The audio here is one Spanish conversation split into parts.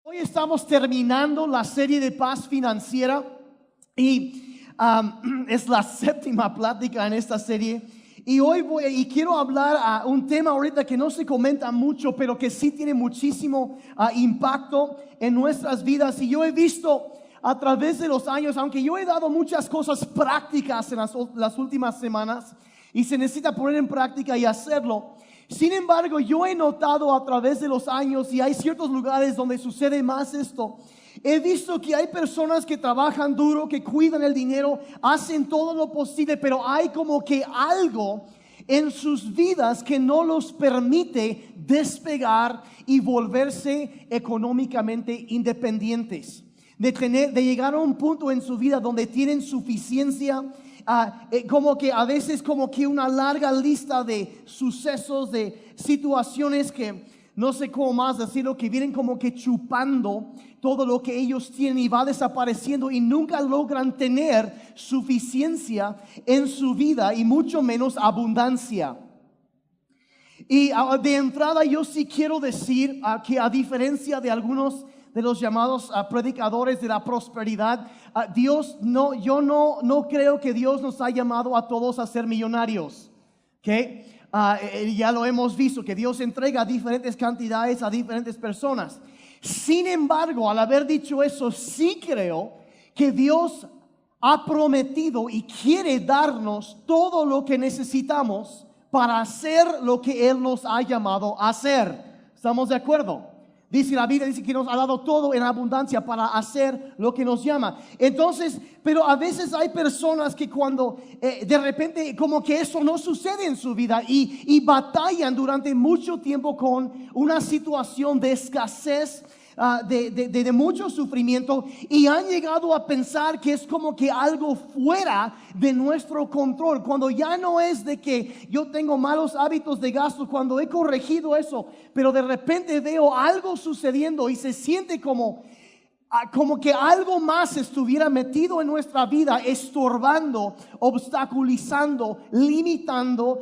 Hoy estamos terminando la serie de paz financiera y es la séptima plática en esta serie. Y hoy quiero hablar a un tema ahorita que no se comenta mucho, pero que sí tiene muchísimo impacto en nuestras vidas. Y yo he visto a través de los años, aunque yo he dado muchas cosas prácticas en las últimas semanas, y se necesita poner en práctica y hacerlo. Sin embargo, yo he notado a través de los años, y hay ciertos lugares donde sucede más esto, he visto que hay personas que trabajan duro, que cuidan el dinero, hacen todo lo posible, pero hay como que algo en sus vidas que no los permite despegar y volverse económicamente independientes. De llegar a un punto en su vida donde tienen suficiencia, como que a veces como que una larga lista de sucesos, de situaciones que no sé cómo más decirlo, que vienen como que chupando todo lo que ellos tienen y va desapareciendo y nunca logran tener suficiencia en su vida y mucho menos abundancia. Y de entrada yo sí quiero decir que a diferencia de algunos de los llamados predicadores de la prosperidad, yo no creo que Dios nos ha llamado a todos a ser millonarios. ¿Okay? Ya lo hemos visto, que Dios entrega diferentes cantidades a diferentes personas. Sin embargo, al haber dicho eso, sí creo que Dios ha prometido y quiere darnos todo lo que necesitamos para hacer lo que Él nos ha llamado a hacer. ¿Estamos de acuerdo? La Biblia dice que nos ha dado todo en abundancia para hacer lo que nos llama. Entonces, pero a veces hay personas que cuando de repente como que eso no sucede en su vida y batallan durante mucho tiempo con una situación de escasez, de mucho sufrimiento, y han llegado a pensar que es como que algo fuera de nuestro control, cuando ya no es de que yo tengo malos hábitos de gasto, cuando he corregido eso, pero de repente veo algo sucediendo y se siente como que algo más estuviera metido en nuestra vida, estorbando, obstaculizando, limitando,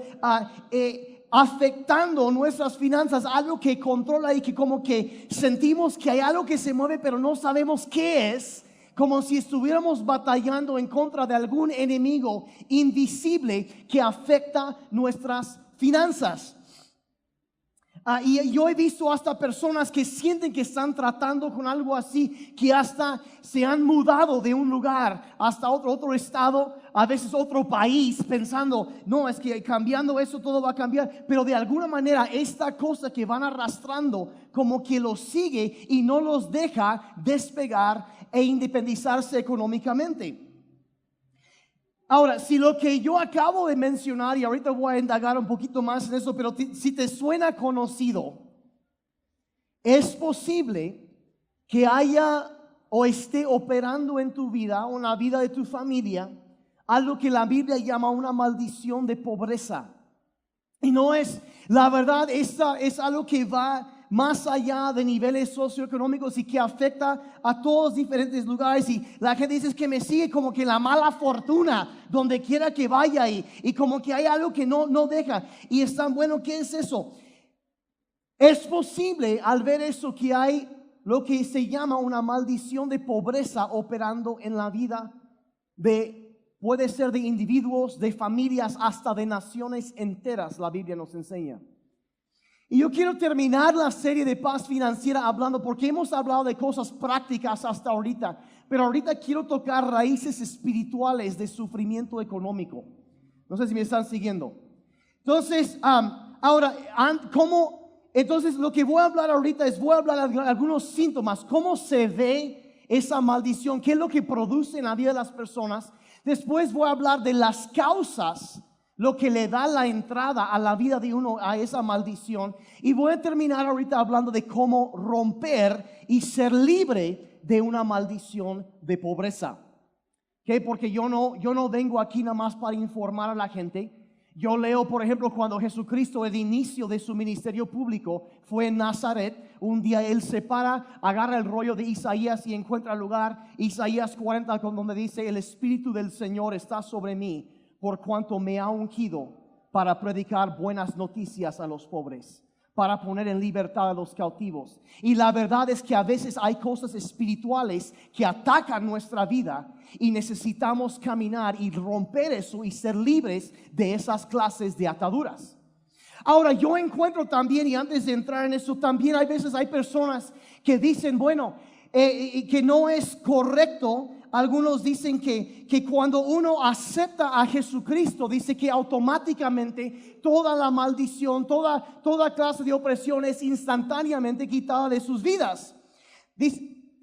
afectando nuestras finanzas, algo que controla y que como que sentimos que hay algo que se mueve pero no sabemos qué es, como si estuviéramos batallando en contra de algún enemigo invisible que afecta nuestras finanzas. Y yo he visto hasta personas que sienten que están tratando con algo así, que hasta se han mudado de un lugar hasta otro estado, a veces otro país, pensando, no, es que cambiando eso todo va a cambiar. Pero de alguna manera esta cosa que van arrastrando como que los sigue y no los deja despegar e independizarse económicamente. Ahora, si lo que yo acabo de mencionar, y ahorita voy a indagar un poquito más en eso, pero si te suena conocido, es posible que haya o esté operando en tu vida o en la vida de tu familia algo que la Biblia llama una maldición de pobreza. Y no es, la verdad, esta es algo que va más allá de niveles socioeconómicos y que afecta a todos diferentes lugares, y la gente dice que me sigue como que la mala fortuna donde quiera que vaya, y como que hay algo que no deja, y es tan bueno. ¿Qué es eso? Es posible al ver eso que hay lo que se llama una maldición de pobreza operando en la vida puede ser de individuos, de familias, hasta de naciones enteras. La Biblia nos enseña. Y yo quiero terminar la serie de paz financiera hablando, porque hemos hablado de cosas prácticas hasta ahorita, pero ahorita quiero tocar raíces espirituales de sufrimiento económico. No sé si me están siguiendo. Entonces, ahora, entonces lo que voy a hablar ahorita voy a hablar de algunos síntomas, cómo se ve esa maldición, qué es lo que produce en la vida de las personas. Después voy a hablar de las causas, lo que le da la entrada a la vida de uno a esa maldición. Y voy a terminar ahorita hablando de cómo romper y ser libre de una maldición de pobreza. ¿Okay? Porque yo no vengo aquí nada más para informar a la gente. Yo leo, por ejemplo, cuando Jesucristo, el inicio de su ministerio público fue en Nazaret. Un día Él se para, agarra el rollo de Isaías y encuentra el lugar, Isaías 40, donde dice: el Espíritu del Señor está sobre mí, por cuanto me ha ungido para predicar buenas noticias a los pobres, para poner en libertad a los cautivos. Y la verdad es que a veces hay cosas espirituales que atacan nuestra vida y necesitamos caminar y romper eso y ser libres de esas clases de ataduras. Ahora, yo encuentro también, y antes de entrar en eso, también hay veces hay personas que dicen, bueno, que no es correcto. Algunos dicen que cuando uno acepta a Jesucristo, dice que automáticamente toda la maldición, toda clase de opresión es instantáneamente quitada de sus vidas.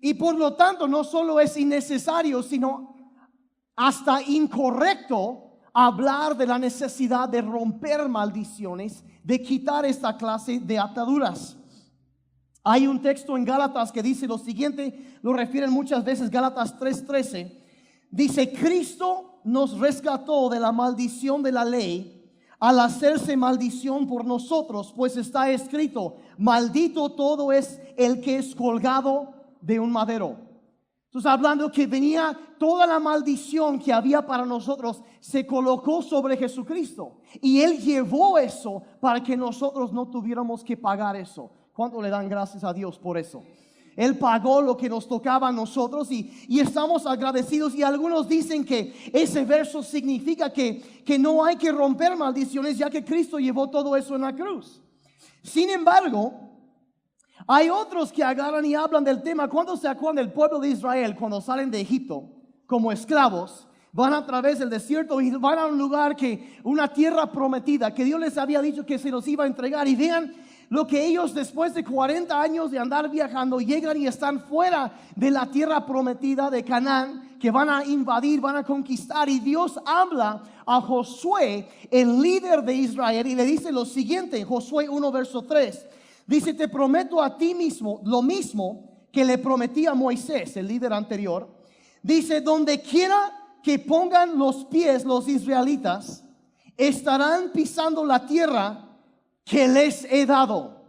Y por lo tanto no solo es innecesario, sino hasta incorrecto hablar de la necesidad de romper maldiciones, de quitar esta clase de ataduras. Hay un texto en Gálatas que dice lo siguiente, lo refieren muchas veces, Gálatas 3:13. Dice, Cristo nos rescató de la maldición de la ley al hacerse maldición por nosotros, pues está escrito, maldito todo es el que es colgado de un madero. Entonces, hablando que venía toda la maldición que había para nosotros, se colocó sobre Jesucristo. Y Él llevó eso para que nosotros no tuviéramos que pagar eso. ¿Cuánto le dan gracias a Dios por eso? Él pagó lo que nos tocaba a nosotros y estamos agradecidos. Y algunos dicen que ese verso significa que no hay que romper maldiciones, ya que Cristo llevó todo eso en la cruz. Sin embargo, hay otros que agarran y hablan del tema. ¿Cuándo se acuerdan del pueblo de Israel cuando salen de Egipto como esclavos? Van a través del desierto y van a un lugar una tierra prometida que Dios les había dicho que se los iba a entregar. Y vean lo que ellos después de 40 años de andar viajando llegan y están fuera de la tierra prometida de Canaán, que van a invadir, van a conquistar. Y Dios habla a Josué, el líder de Israel, y le dice lo siguiente, Josué 1 verso 3. Dice, te prometo a ti mismo lo mismo que le prometí a Moisés, el líder anterior. Dice, donde quiera que pongan los pies los israelitas, estarán pisando la tierra que les he dado.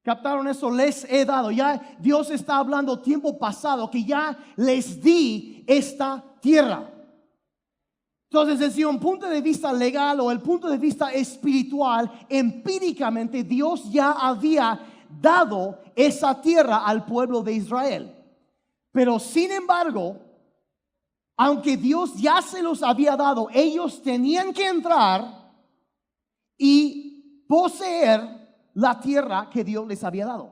¿Captaron eso? Les he dado. Ya Dios está hablando tiempo pasado, que ya les di esta tierra. Entonces, desde un punto de vista legal o el punto de vista espiritual, empíricamente Dios ya había dado esa tierra al pueblo de Israel. Pero sin embargo, aunque Dios ya se los había dado, ellos tenían que entrar y poseer la tierra que Dios les había dado.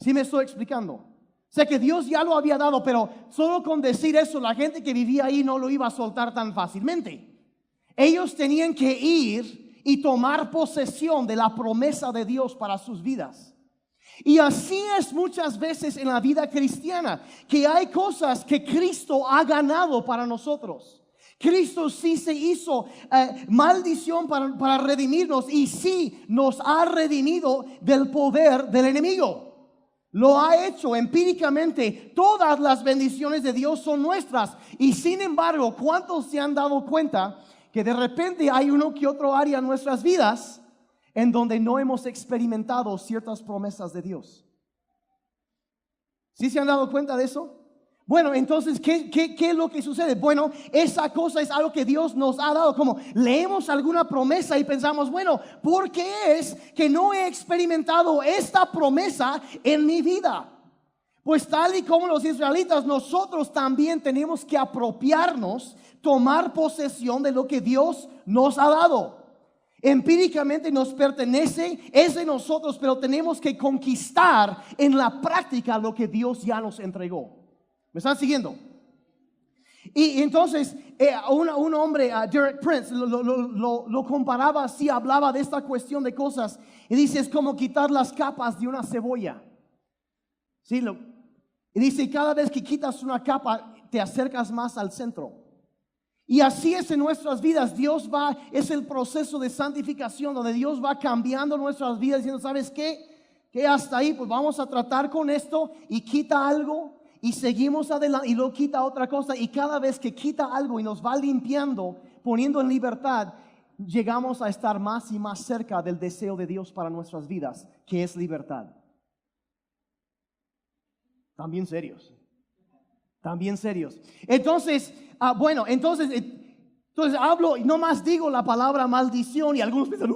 ¿Sí me estoy explicando? Sé que Dios ya lo había dado, pero solo con decir eso, la gente que vivía ahí no lo iba a soltar tan fácilmente. Ellos tenían que ir y tomar posesión de la promesa de Dios para sus vidas. Y así es muchas veces en la vida cristiana, que hay cosas que Cristo ha ganado para nosotros. Cristo sí se hizo maldición para redimirnos, y sí nos ha redimido del poder del enemigo. Lo ha hecho empíricamente. Todas las bendiciones de Dios son nuestras. Y sin embargo, ¿cuántos se han dado cuenta que de repente hay uno que otro área en nuestras vidas en donde no hemos experimentado ciertas promesas de Dios? ¿Sí se han dado cuenta de eso? Bueno, entonces, ¿qué es lo que sucede? Bueno, esa cosa es algo que Dios nos ha dado. Como leemos alguna promesa y pensamos, bueno, ¿por qué es que no he experimentado esta promesa en mi vida? Pues tal y como los israelitas, nosotros también tenemos que apropiarnos, tomar posesión de lo que Dios nos ha dado. Empíricamente nos pertenece, es de nosotros, pero tenemos que conquistar en la práctica lo que Dios ya nos entregó. ¿Me están siguiendo? Y entonces un hombre, Derek Prince, lo comparaba así, hablaba de esta cuestión de cosas, y dice, es como quitar las capas de una cebolla. ¿Sí? Y dice, cada vez que quitas una capa, te acercas más al centro. Y así es en nuestras vidas. Es el proceso de santificación, donde Dios va cambiando nuestras vidas, diciendo, ¿sabes qué? Que hasta ahí, pues vamos a tratar con esto, y quita algo. Y seguimos adelante y lo quita otra cosa. Y cada vez que quita algo y nos va limpiando, poniendo en libertad, llegamos a estar más y más cerca del deseo de Dios para nuestras vidas, que es libertad. También serios. Entonces, entonces hablo y no más digo la palabra maldición, y algunos piensan,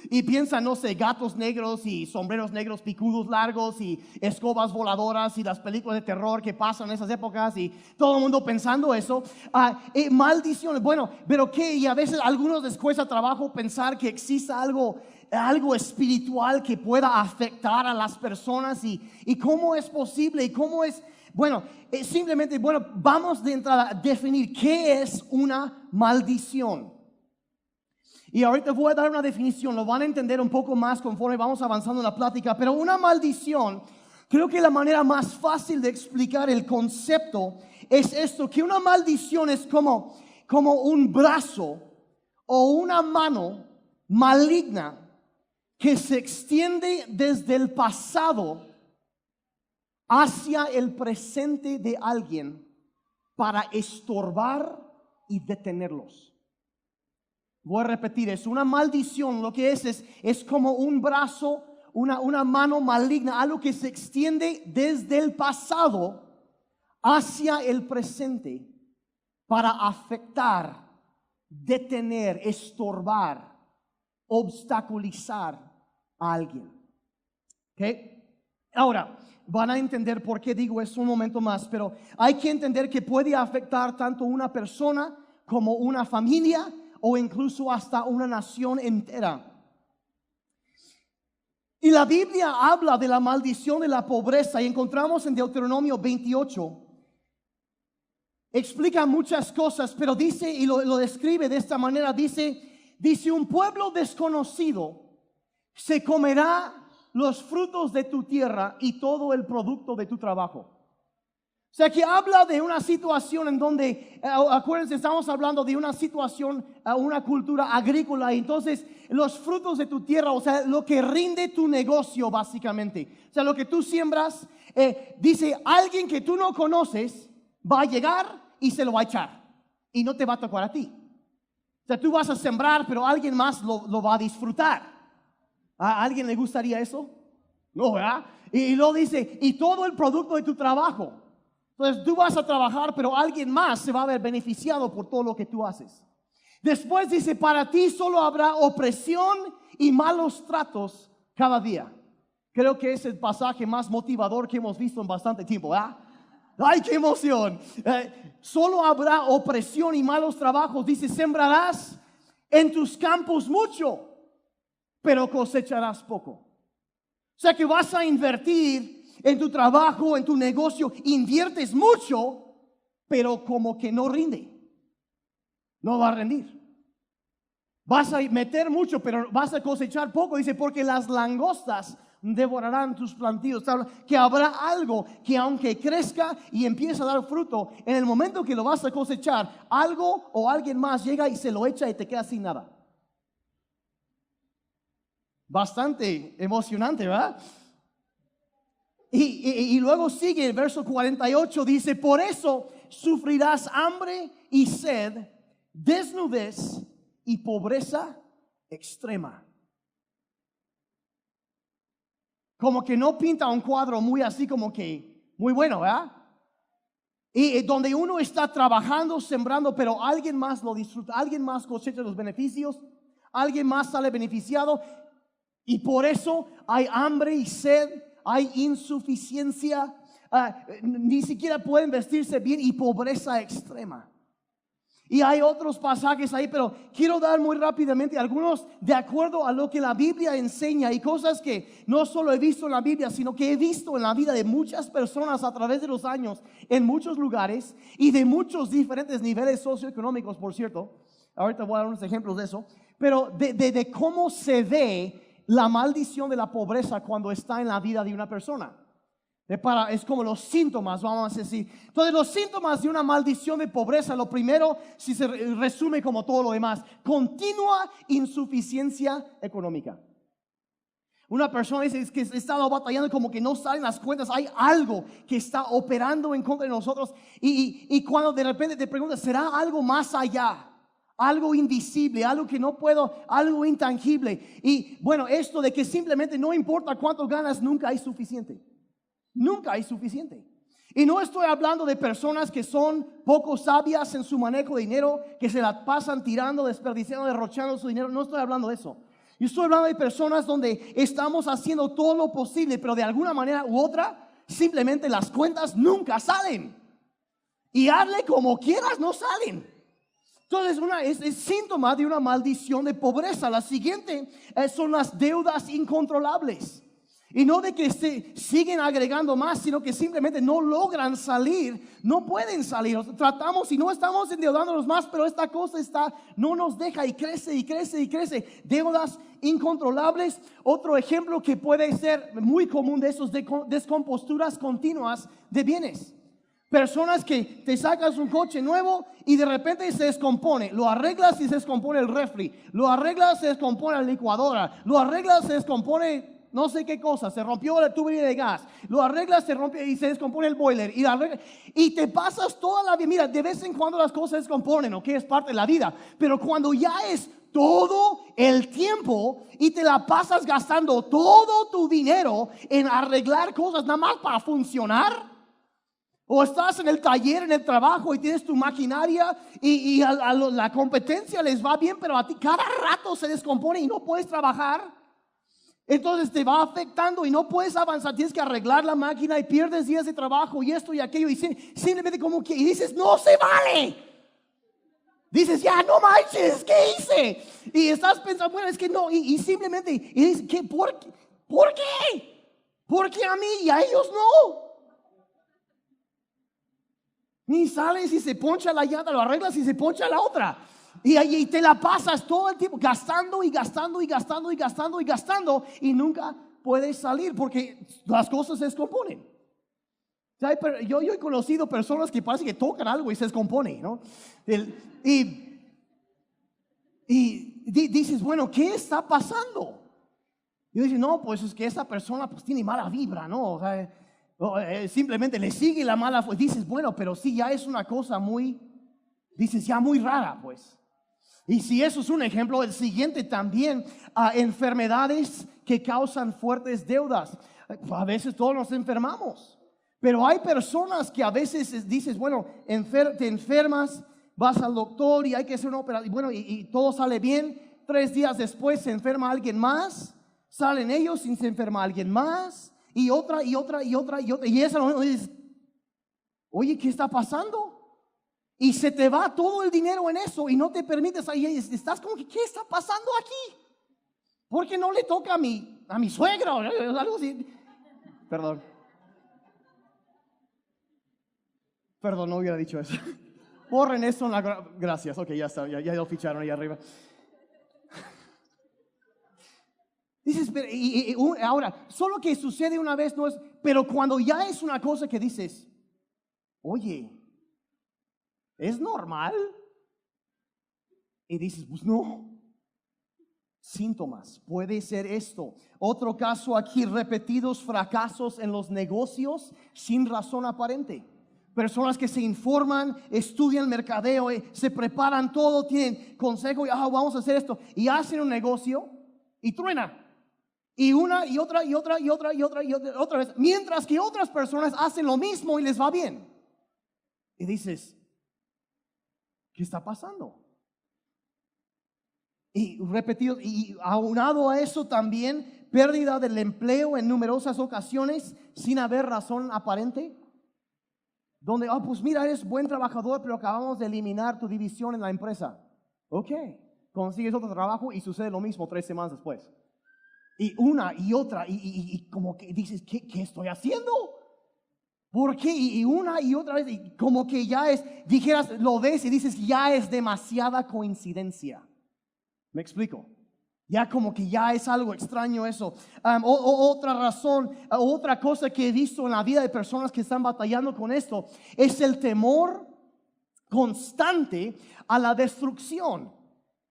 y piensan, no sé, gatos negros y sombreros negros picudos largos y escobas voladoras y las películas de terror que pasan en esas épocas y todo el mundo pensando eso. Maldiciones, bueno, pero que y a veces a algunos les cuesta trabajo pensar que exista algo espiritual que pueda afectar a las personas y cómo es posible y cómo es, bueno, simplemente, bueno, vamos de entrada a definir qué es una maldición. Y ahorita voy a dar una definición, lo van a entender un poco más conforme vamos avanzando en la plática, pero una maldición, creo que la manera más fácil de explicar el concepto es esto, que una maldición es como un brazo o una mano maligna que se extiende desde el pasado hacia el presente de alguien para estorbar y detenerlos. Voy a repetir, es una maldición, lo que es como un brazo, una mano maligna, algo que se extiende desde el pasado hacia el presente para afectar, detener, estorbar, obstaculizar a alguien. ¿Okay? Ahora, van a entender por qué digo eso un momento más, pero hay que entender que puede afectar tanto una persona como una familia o incluso hasta una nación entera. Y la Biblia habla de la maldición de la pobreza y encontramos en Deuteronomio 28. Explica muchas cosas, pero dice y lo describe de esta manera, dice un pueblo desconocido se comerá los frutos de tu tierra y todo el producto de tu trabajo. O sea que habla de una situación en donde, acuérdense, estamos hablando de una situación, una cultura agrícola. Y entonces los frutos de tu tierra, o sea, lo que rinde tu negocio básicamente. O sea, lo que tú siembras, dice, alguien que tú no conoces va a llegar y se lo va a echar. Y no te va a tocar a ti. O sea, tú vas a sembrar, pero alguien más lo va a disfrutar. ¿A alguien le gustaría eso? No, ¿verdad? Y luego dice, y todo el producto de tu trabajo. Entonces tú vas a trabajar, pero alguien más se va a ver beneficiado por todo lo que tú haces. Después dice, para ti solo habrá opresión y malos tratos cada día. Creo que es el pasaje más motivador que hemos visto en bastante tiempo, ¿verdad? ¡Ay, qué emoción! Solo habrá opresión y malos trabajos. Dice, sembrarás en tus campos mucho, pero cosecharás poco. O sea que vas a invertir en tu trabajo, en tu negocio, inviertes mucho, pero como que no rinde. No va a rendir. Vas a meter mucho, pero vas a cosechar poco. Dice, porque las langostas devorarán tus plantíos. Que habrá algo que aunque crezca y empiece a dar fruto, en el momento que lo vas a cosechar, algo o alguien más llega y se lo echa y te quedas sin nada. Bastante emocionante, ¿verdad? Y luego sigue el verso 48, dice, por eso sufrirás hambre y sed, desnudez y pobreza extrema. Como que no pinta un cuadro muy así como que, muy bueno, ¿verdad? Y donde uno está trabajando, sembrando, pero alguien más lo disfruta, alguien más cosecha los beneficios, alguien más sale beneficiado. Y por eso hay hambre y sed, hay insuficiencia, ni siquiera pueden vestirse bien y pobreza extrema. Y hay otros pasajes ahí, pero quiero dar muy rápidamente algunos de acuerdo a lo que la Biblia enseña y cosas que no solo he visto en la Biblia, sino que he visto en la vida de muchas personas a través de los años, en muchos lugares y de muchos diferentes niveles socioeconómicos, por cierto. Ahorita voy a dar unos ejemplos de eso, pero de cómo se ve la maldición de la pobreza cuando está en la vida de una persona. Es como los síntomas, vamos a decir. Entonces los síntomas de una maldición de pobreza, lo primero, si se resume como todo lo demás, continua insuficiencia económica. Una persona dice que he estado batallando, como que no salen las cuentas, hay algo que está operando en contra de nosotros. Y cuando de repente te preguntas, ¿será algo más allá? Algo invisible, algo que no puedo, algo intangible. Y bueno, esto de que simplemente no importa cuánto ganas, nunca hay suficiente. Nunca hay suficiente. Y no estoy hablando de personas que son poco sabias en su manejo de dinero, que se la pasan tirando, desperdiciando, derrochando su dinero. No estoy hablando de eso. Yo estoy hablando de personas donde estamos haciendo todo lo posible, pero de alguna manera u otra, simplemente las cuentas nunca salen. Y hazle como quieras, no salen. Entonces es síntoma de una maldición de pobreza. La siguiente son las deudas incontrolables. Y no de que se siguen agregando más, sino que simplemente no logran salir, no pueden salir. Tratamos y no estamos endeudándonos más, pero esta cosa no nos deja y crece y crece y crece. Deudas incontrolables. Otro ejemplo que puede ser muy común de esos descomposturas continuas de bienes. Personas que te sacas un coche nuevo y de repente se descompone. Lo arreglas y se descompone el refri. Lo arreglas, se descompone la licuadora. Lo arreglas, se descompone no sé qué cosa, se rompió la tubería de gas, lo arreglas, se rompe y se descompone el boiler y te pasas toda la vida. Mira, de vez en cuando las cosas se descomponen, ¿ok? Es parte de la vida, pero cuando ya es todo el tiempo y te la pasas gastando todo tu dinero en arreglar cosas nada más para funcionar, o estás en el taller, en el trabajo y tienes tu maquinaria y a la competencia les va bien, pero a ti cada rato se descompone y no puedes trabajar. Entonces te va afectando y no puedes avanzar. Tienes que arreglar la máquina y pierdes días de trabajo y esto y aquello. Y simplemente como que y dices, no se vale. Dices, ya no manches, ¿qué hice? Y estás pensando, bueno, es que no. Y simplemente, y dices, ¿qué? ¿Por qué? ¿Por qué a mí y a ellos no? Ni sales y se poncha la llanta, lo arreglas y se poncha la otra. Y te la pasas todo el tiempo gastando y gastando y gastando y gastando y gastando y nunca puedes salir porque las cosas se descomponen. Yo he conocido personas que parece que tocan algo y se descompone, ¿no? Y dices, bueno, ¿qué está pasando? Y dices, no, pues es que esa persona pues tiene mala vibra, ¿no? O sea, simplemente le sigue la mala. Dices, bueno, pero sí, ya es una cosa dices, ya muy rara, pues. Y si eso es un ejemplo, el siguiente también, enfermedades que causan fuertes deudas. A veces todos nos enfermamos, pero hay personas que a veces dices, bueno, te enfermas, vas al doctor y hay que hacer una operación, bueno, y todo sale bien. 3 días después se enferma alguien más, salen ellos y se enferma alguien más, y otra, y esa no dices, oye, ¿qué está pasando? Y se te va todo el dinero en eso y no te permites, y estás como que, ¿qué está pasando aquí? Porque no le toca a mi suegra o algo así. Perdón, no hubiera dicho eso. Borren eso en gracias, ok, ya está, ya lo ficharon ahí arriba. Dices, pero, ahora, solo que sucede una vez no es, pero cuando ya es una cosa que dices, oye, ¿es normal? Y dices, pues no. Síntomas, puede ser esto. Otro caso aquí, repetidos fracasos en los negocios sin razón aparente. Personas que se informan, estudian mercadeo, se preparan todo, tienen consejo y vamos a hacer esto. Y hacen un negocio y truena. Y una y otra y otra y otra y otra y otra vez. Mientras que otras personas hacen lo mismo y les va bien. Y dices, ¿qué está pasando? Y repetido, y aunado a eso también, pérdida del empleo en numerosas ocasiones sin haber razón aparente. Donde, pues mira, eres buen trabajador, pero acabamos de eliminar tu división en la empresa. Ok, consigues otro trabajo y sucede lo mismo 3 semanas después. Y una y otra, y como que dices, ¿qué estoy haciendo? ¿Por qué? Y una y otra vez, y como que ya dijeras, lo ves y dices, ya es demasiada coincidencia. ¿Me explico? Ya como que ya es algo extraño eso. Otra razón, otra cosa que he visto en la vida de personas que están batallando con esto, es el temor constante a la destrucción,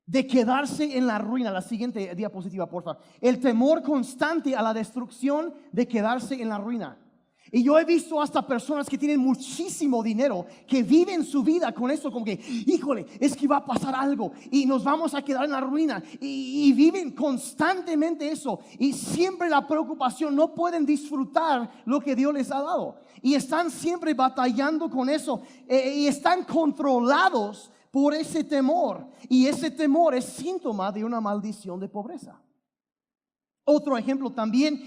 de quedarse en la ruina. La siguiente diapositiva, por favor. El temor constante a la destrucción, de quedarse en la ruina. Y yo he visto hasta personas que tienen muchísimo dinero, que viven su vida con eso, como que, híjole, es que va a pasar algo y nos vamos a quedar en la ruina. Y viven constantemente eso. Y siempre la preocupación, no pueden disfrutar lo que Dios les ha dado. Y están siempre batallando con eso. Y están controlados por ese temor. Y ese temor es síntoma de una maldición de pobreza. Otro ejemplo también,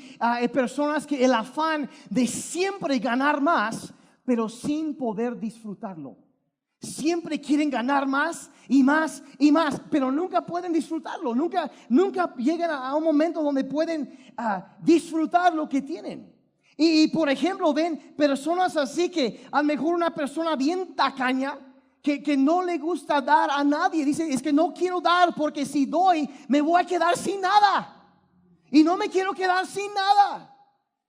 personas que el afán de siempre ganar más, pero sin poder disfrutarlo. Siempre quieren ganar más y más y más, pero nunca pueden disfrutarlo. Nunca llegan a un momento donde pueden disfrutar lo que tienen. Y por ejemplo, ven personas así que a lo mejor una persona bien tacaña, que no le gusta dar a nadie. Dice, es que no quiero dar porque si doy me voy a quedar sin nada. Y no me quiero quedar sin nada.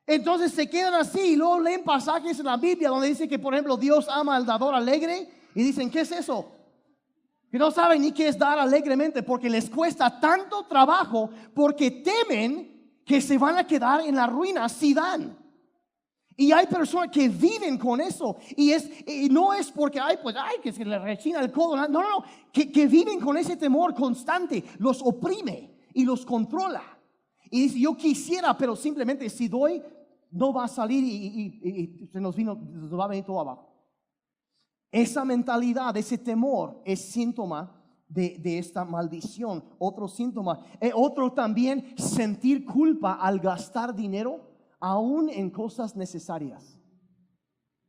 Entonces se quedan así y luego leen pasajes en la Biblia donde dice que, por ejemplo, Dios ama al dador alegre. Y dicen, ¿qué es eso? Que no saben ni qué es dar alegremente porque les cuesta tanto trabajo, porque temen que se van a quedar en la ruina si dan. Y hay personas que viven con eso. Y no es porque, que se le rechina el codo. No. Que viven con ese temor constante. Los oprime y los controla. Y dice, yo quisiera, pero simplemente si doy, no va a salir y se nos va a venir todo abajo. Esa mentalidad, ese temor es síntoma de esta maldición. Otro síntoma. Otro también, sentir culpa al gastar dinero, aún en cosas necesarias.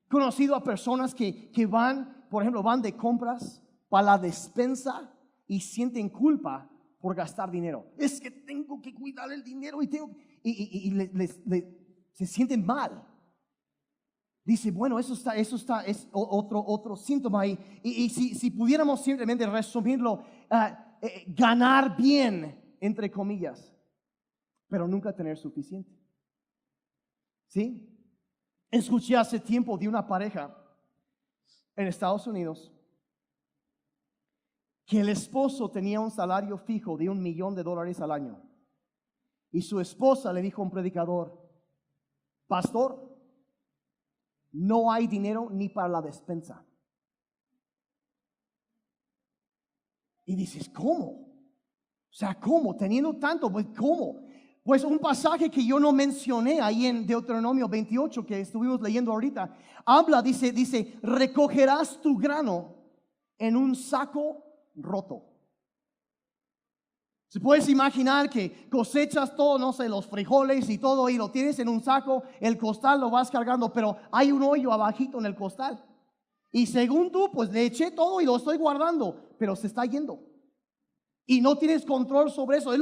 Conocido a personas que van, por ejemplo, van de compras para la despensa y sienten culpa por gastar dinero. Es que tengo que cuidar el dinero y se sienten mal. Dice, bueno, eso es otro síntoma. Y si pudiéramos simplemente resumirlo, ganar bien, entre comillas, pero nunca tener suficiente. ¿Sí? Escuché hace tiempo de una pareja en Estados Unidos que el esposo tenía un salario fijo de $1 millón al año. Y su esposa le dijo a un predicador, pastor, no hay dinero ni para la despensa. Y dices, ¿cómo? O sea, ¿cómo? Teniendo tanto, pues ¿cómo? Pues un pasaje que yo no mencioné ahí en Deuteronomio 28 que estuvimos leyendo ahorita, habla, dice, recogerás tu grano en un saco roto. ¿Se puedes imaginar que cosechas todo, no sé, los frijoles y todo y lo tienes en un saco, el costal lo vas cargando, pero hay un hoyo abajito en el costal? Y según tú, pues le eché todo y lo estoy guardando, pero se está yendo. Y no tienes control sobre eso. De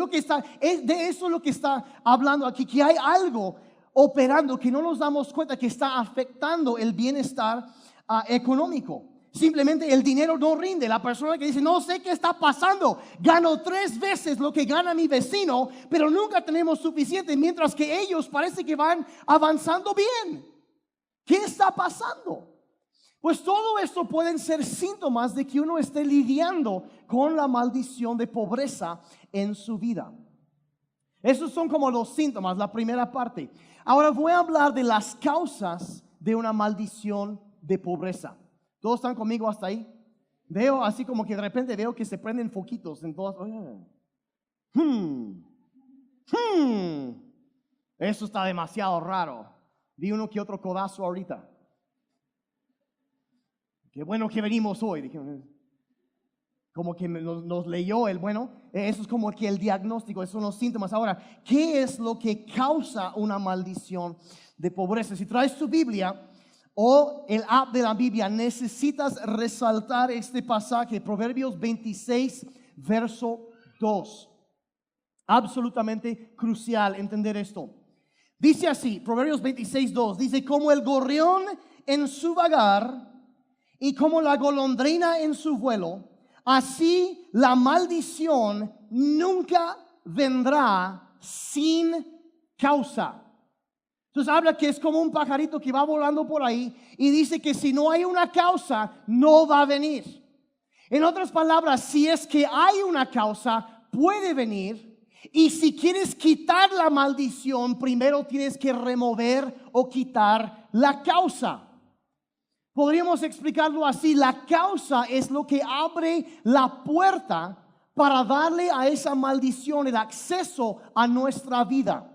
eso es lo que está hablando aquí, que hay algo operando que no nos damos cuenta que está afectando el bienestar económico. Simplemente el dinero no rinde. La persona que dice, no sé qué está pasando, gano 3 veces lo que gana mi vecino, pero nunca tenemos suficiente, mientras que ellos parece que van avanzando bien. ¿Qué está pasando? Pues todo esto pueden ser síntomas de que uno esté lidiando con la maldición de pobreza en su vida. Esos son como los síntomas, la primera parte. Ahora voy a hablar de las causas de una maldición de pobreza. ¿Todos están conmigo hasta ahí? Veo así como que de repente veo que se prenden foquitos en todas. Eso está demasiado raro. Vi uno que otro codazo ahorita. Qué bueno que venimos hoy. Dije, como que nos leyó el bueno. Eso es como que el diagnóstico, esos son los síntomas. Ahora, ¿qué es lo que causa una maldición de pobreza? Si traes tu Biblia o el app de la Biblia, necesitas resaltar este pasaje, Proverbios 26, verso 2. Absolutamente crucial entender esto. Dice así, Proverbios 26, 2, dice, como el gorrión en su vagar y como la golondrina en su vuelo, así la maldición nunca vendrá sin causa. Entonces habla que es como un pajarito que va volando por ahí y dice que si no hay una causa, no va a venir. En otras palabras, si es que hay una causa, puede venir. Y si quieres quitar la maldición, primero tienes que remover o quitar la causa. Podríamos explicarlo así: la causa es lo que abre la puerta para darle a esa maldición el acceso a nuestra vida.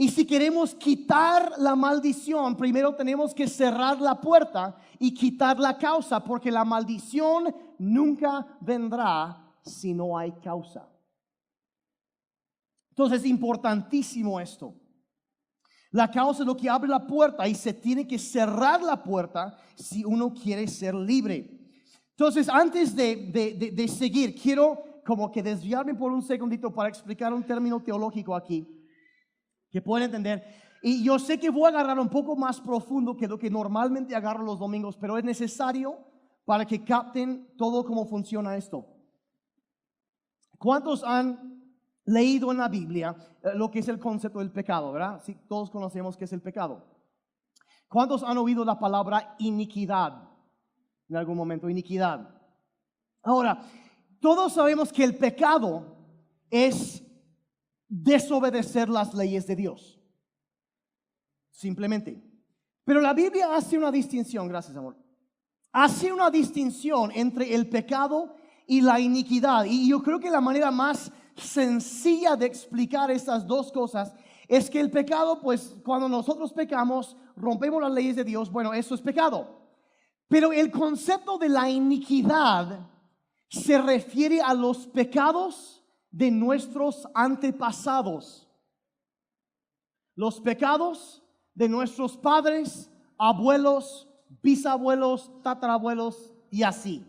Y si queremos quitar la maldición, primero tenemos que cerrar la puerta y quitar la causa, porque la maldición nunca vendrá si no hay causa. Entonces es importantísimo esto. La causa es lo que abre la puerta y se tiene que cerrar la puerta si uno quiere ser libre. Entonces, antes de seguir, quiero como que desviarme por un segundito para explicar un término teológico aquí que pueden entender. Y yo sé que voy a agarrar un poco más profundo que lo que normalmente agarro los domingos, pero es necesario para que capten todo cómo funciona esto. ¿Cuántos han leído en la Biblia lo que es el concepto del pecado, verdad? Sí, todos conocemos qué es el pecado. ¿Cuántos han oído la palabra iniquidad en algún momento? Iniquidad. Ahora, todos sabemos que el pecado es desobedecer las leyes de Dios. Simplemente. Pero la Biblia hace una distinción, gracias amor. Hace una distinción entre el pecado y la iniquidad. Y yo creo que la manera más sencilla de explicar estas dos cosas es que el pecado, pues cuando nosotros pecamos, rompemos las leyes de Dios, bueno, eso es pecado. Pero el concepto de la iniquidad se refiere a los pecados de nuestros antepasados. Los pecados de nuestros padres, abuelos, bisabuelos, tatarabuelos y así.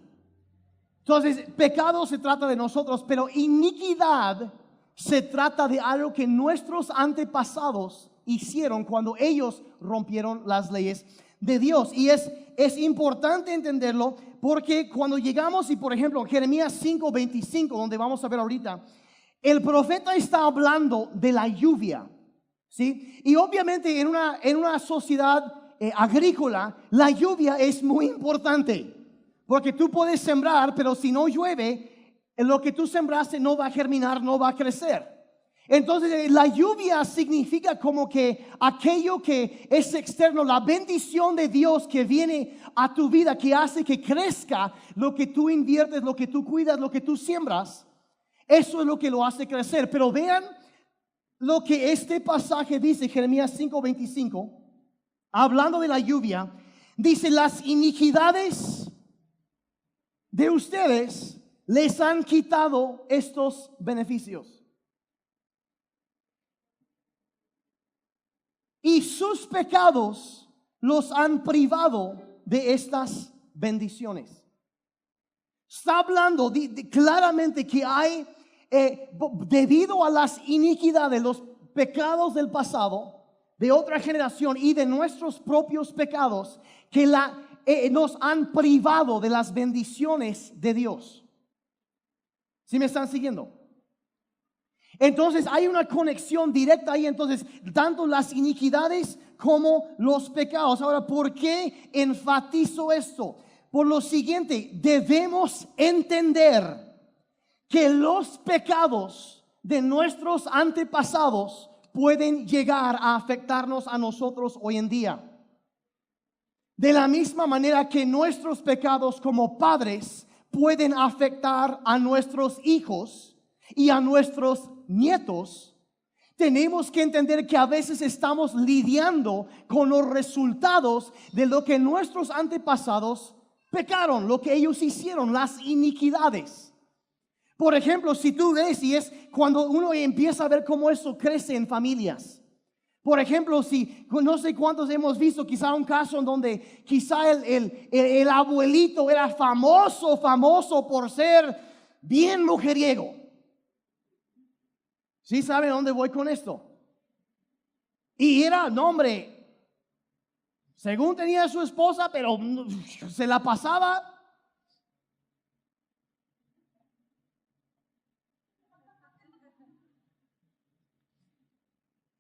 Entonces, pecado se trata de nosotros, pero iniquidad se trata de algo que nuestros antepasados hicieron cuando ellos rompieron las leyes de Dios. Y es importante entenderlo porque cuando llegamos, y por ejemplo, Jeremías 5:25, donde vamos a ver ahorita, el profeta está hablando de la lluvia, ¿sí? Y obviamente en una sociedad agrícola, la lluvia es muy importante. Porque tú puedes sembrar, pero si no llueve, lo que tú sembraste no va a germinar, no va a crecer. Entonces la lluvia significa como que aquello que es externo, la bendición de Dios que viene a tu vida, que hace que crezca lo que tú inviertes, lo que tú cuidas, lo que tú siembras. Eso es lo que lo hace crecer. Pero vean lo que este pasaje dice, Jeremías 5:25, hablando de la lluvia, dice: las iniquidades de ustedes les han quitado estos beneficios, y sus pecados los han privado de estas bendiciones. Está hablando claramente que hay, debido a las iniquidades, los pecados del pasado, de otra generación y de nuestros propios pecados, que nos han privado de las bendiciones de Dios. ¿Sí me están siguiendo? Entonces hay una conexión directa ahí. Entonces, tanto las iniquidades como los pecados. Ahora, ¿por qué enfatizo esto? Por lo siguiente: debemos entender que los pecados de nuestros antepasados pueden llegar a afectarnos a nosotros hoy en día. De la misma manera que nuestros pecados como padres pueden afectar a nuestros hijos y a nuestros nietos, tenemos que entender que a veces estamos lidiando con los resultados de lo que nuestros antepasados pecaron, lo que ellos hicieron, las iniquidades. Por ejemplo, si tú ves, y es cuando uno empieza a ver cómo eso crece en familias. Por ejemplo, si no sé cuántos hemos visto quizá un caso en donde quizá el abuelito era famoso por ser bien mujeriego. ¿Sí saben dónde voy con esto? Y era, no hombre, según tenía su esposa, pero se la pasaba.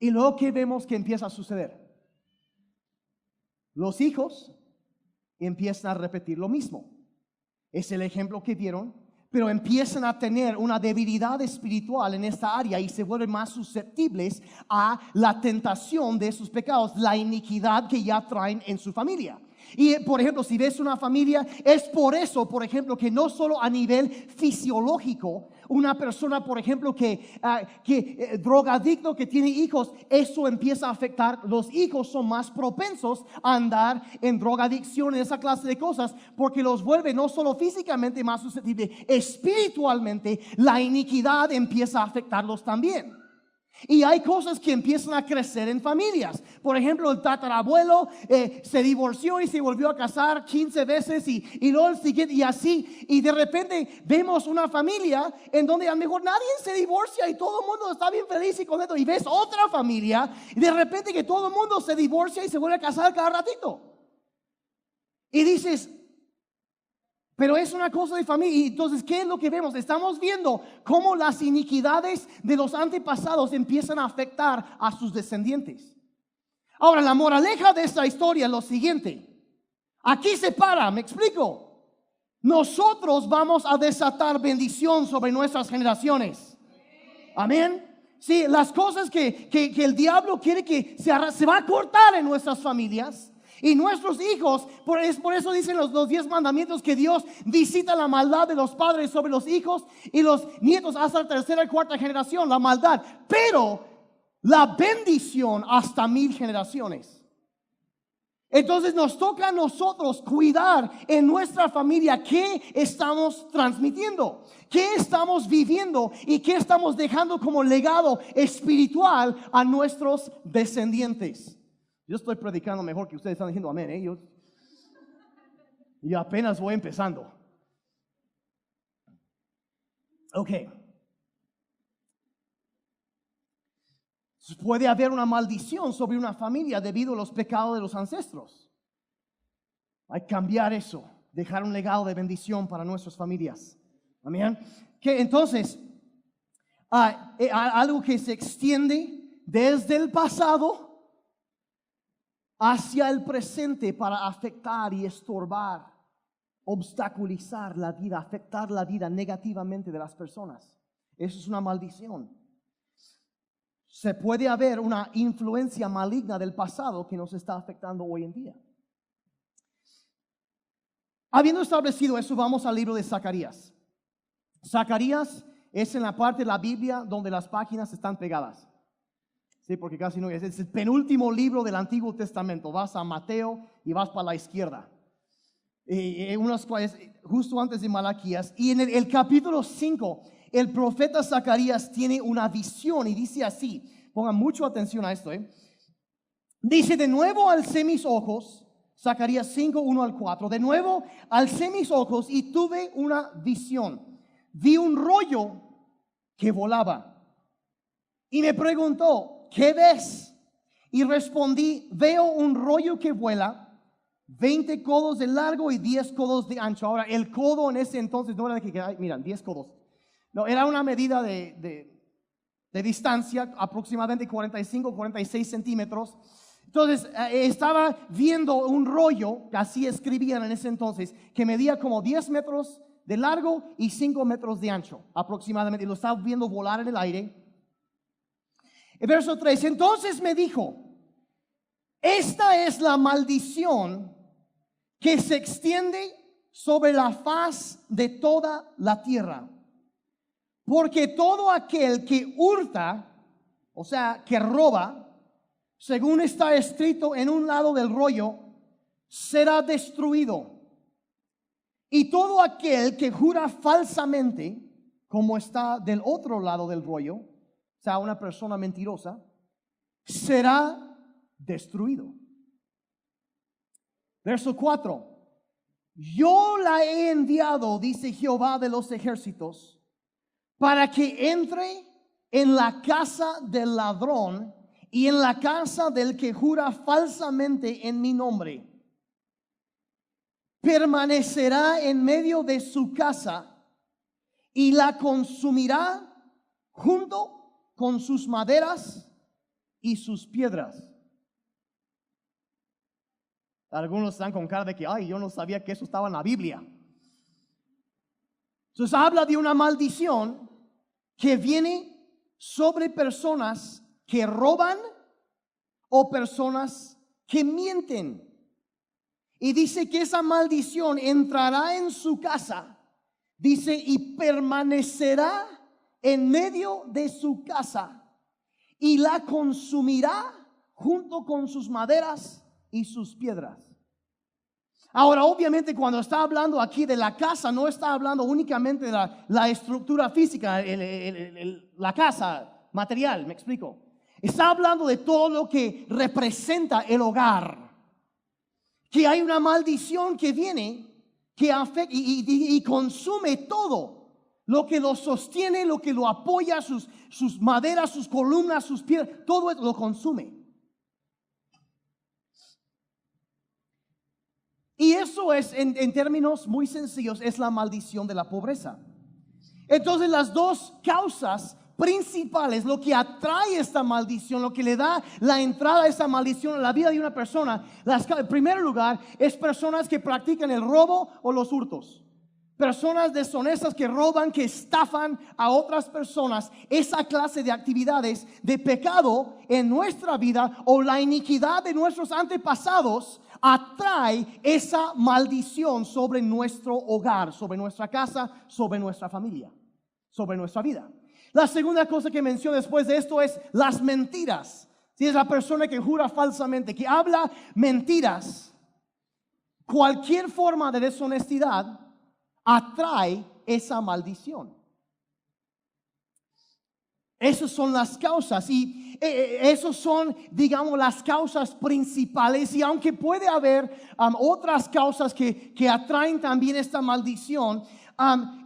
Y luego, ¿qué vemos que empieza a suceder? Los hijos empiezan a repetir lo mismo. Es el ejemplo que vieron, pero empiezan a tener una debilidad espiritual en esta área y se vuelven más susceptibles a la tentación de sus pecados, la iniquidad que ya traen en su familia. Y por ejemplo, si ves una familia, es por eso, por ejemplo, que no solo a nivel fisiológico, una persona, por ejemplo, que drogadicto, que tiene hijos, eso empieza a afectar. Los hijos son más propensos a andar en drogadicción, en esa clase de cosas, porque los vuelve no solo físicamente más susceptibles, espiritualmente la iniquidad empieza a afectarlos también. Y hay cosas que empiezan a crecer en familias. Por ejemplo, el tatarabuelo se divorció y se volvió a casar 15 veces y luego el siguiente y así. Y de repente vemos una familia en donde a lo mejor nadie se divorcia y todo el mundo está bien feliz y contento. Y ves otra familia y de repente que todo el mundo se divorcia y se vuelve a casar cada ratito. Y dices, pero es una cosa de familia. Y entonces, ¿qué es lo que vemos? Estamos viendo cómo las iniquidades de los antepasados empiezan a afectar a sus descendientes. Ahora, la moraleja de esta historia es lo siguiente. Aquí se para, me explico. Nosotros vamos a desatar bendición sobre nuestras generaciones. Amén. Sí, las cosas que el diablo quiere que se va a cortar en nuestras familias. Y nuestros hijos, por eso dicen los 10 mandamientos que Dios visita la maldad de los padres sobre los hijos y los nietos hasta la tercera y cuarta generación, la maldad, pero la bendición hasta 1000 generaciones. Entonces nos toca a nosotros cuidar en nuestra familia qué estamos transmitiendo, qué estamos viviendo y qué estamos dejando como legado espiritual a nuestros descendientes. Yo estoy predicando mejor que ustedes están diciendo amén, y apenas voy empezando. Ok. Puede haber una maldición sobre una familia debido a los pecados de los ancestros. Hay que cambiar eso, dejar un legado de bendición para nuestras familias. Amén. Que entonces, algo que se extiende desde el pasado hacia el presente para afectar y estorbar, obstaculizar la vida, afectar la vida negativamente de las personas. Eso es una maldición. Se puede haber una influencia maligna del pasado que nos está afectando hoy en día. Habiendo establecido eso, vamos al libro de Zacarías. Zacarías es en la parte de la Biblia donde las páginas están pegadas. Sí, porque casi no es el penúltimo libro del Antiguo Testamento. Vas a Mateo y vas para la izquierda. Justo antes de Malaquías. Y en el capítulo 5, el profeta Zacarías tiene una visión y dice así. Pongan mucha atención a esto. Dice, de nuevo alcé mis ojos. Zacarías 5, 1 al 4. De nuevo alcé mis ojos y tuve una visión. Vi un rollo que volaba. Y me preguntó, ¿qué ves? Y respondí, veo un rollo que vuela, 20 codos de largo y 10 codos de ancho. Ahora, el codo en ese entonces no era de que, miran, 10 codos. No, era una medida de distancia, aproximadamente 45, 46 centímetros. Entonces, estaba viendo un rollo, que así escribían en ese entonces, que medía como 10 metros de largo y 5 metros de ancho, aproximadamente. Y lo estaba viendo volar en el aire. El verso 3, entonces me dijo, esta es la maldición que se extiende sobre la faz de toda la tierra. Porque todo aquel que hurta, o sea, que roba, según está escrito en un lado del rollo, será destruido. Y todo aquel que jura falsamente, como está del otro lado del rollo, o sea, una persona mentirosa, será destruido. Verso 4. Yo la he enviado, dice Jehová de los ejércitos, para que entre en la casa del ladrón y en la casa del que jura falsamente en mi nombre. Permanecerá en medio de su casa y la consumirá junto con sus maderas y sus piedras. Algunos están con cara de que, ay, yo no sabía que eso estaba en la Biblia. Entonces habla de una maldición que viene sobre personas que roban o personas que mienten. Y dice que esa maldición entrará en su casa, dice, y permanecerá en medio de su casa y la consumirá junto con sus maderas y sus piedras. Ahora, obviamente, cuando está hablando aquí de la casa, no está hablando únicamente de la estructura física, la casa, material, me explico. Está hablando de todo lo que representa el hogar. Que hay una maldición que viene, que afecta y consume todo. Lo que lo sostiene, lo que lo apoya, sus maderas, sus columnas, sus piedras, todo lo consume. Y eso es, en términos muy sencillos, es la maldición de la pobreza. Entonces las dos causas principales, lo que atrae esta maldición, lo que le da la entrada a esta maldición a la vida de una persona, en primer lugar, es personas que practican el robo o los hurtos. Personas deshonestas que roban, que estafan a otras personas. Esa clase de actividades de pecado en nuestra vida o la iniquidad de nuestros antepasados atrae esa maldición sobre nuestro hogar, sobre nuestra casa, sobre nuestra familia, sobre nuestra vida. La segunda cosa que menciono después de esto es las mentiras. Si es la persona que jura falsamente, que habla mentiras, cualquier forma de deshonestidad atrae esa maldición. Esas son las causas y esos son, digamos, las causas principales. Y aunque puede haber otras causas que atraen también esta maldición,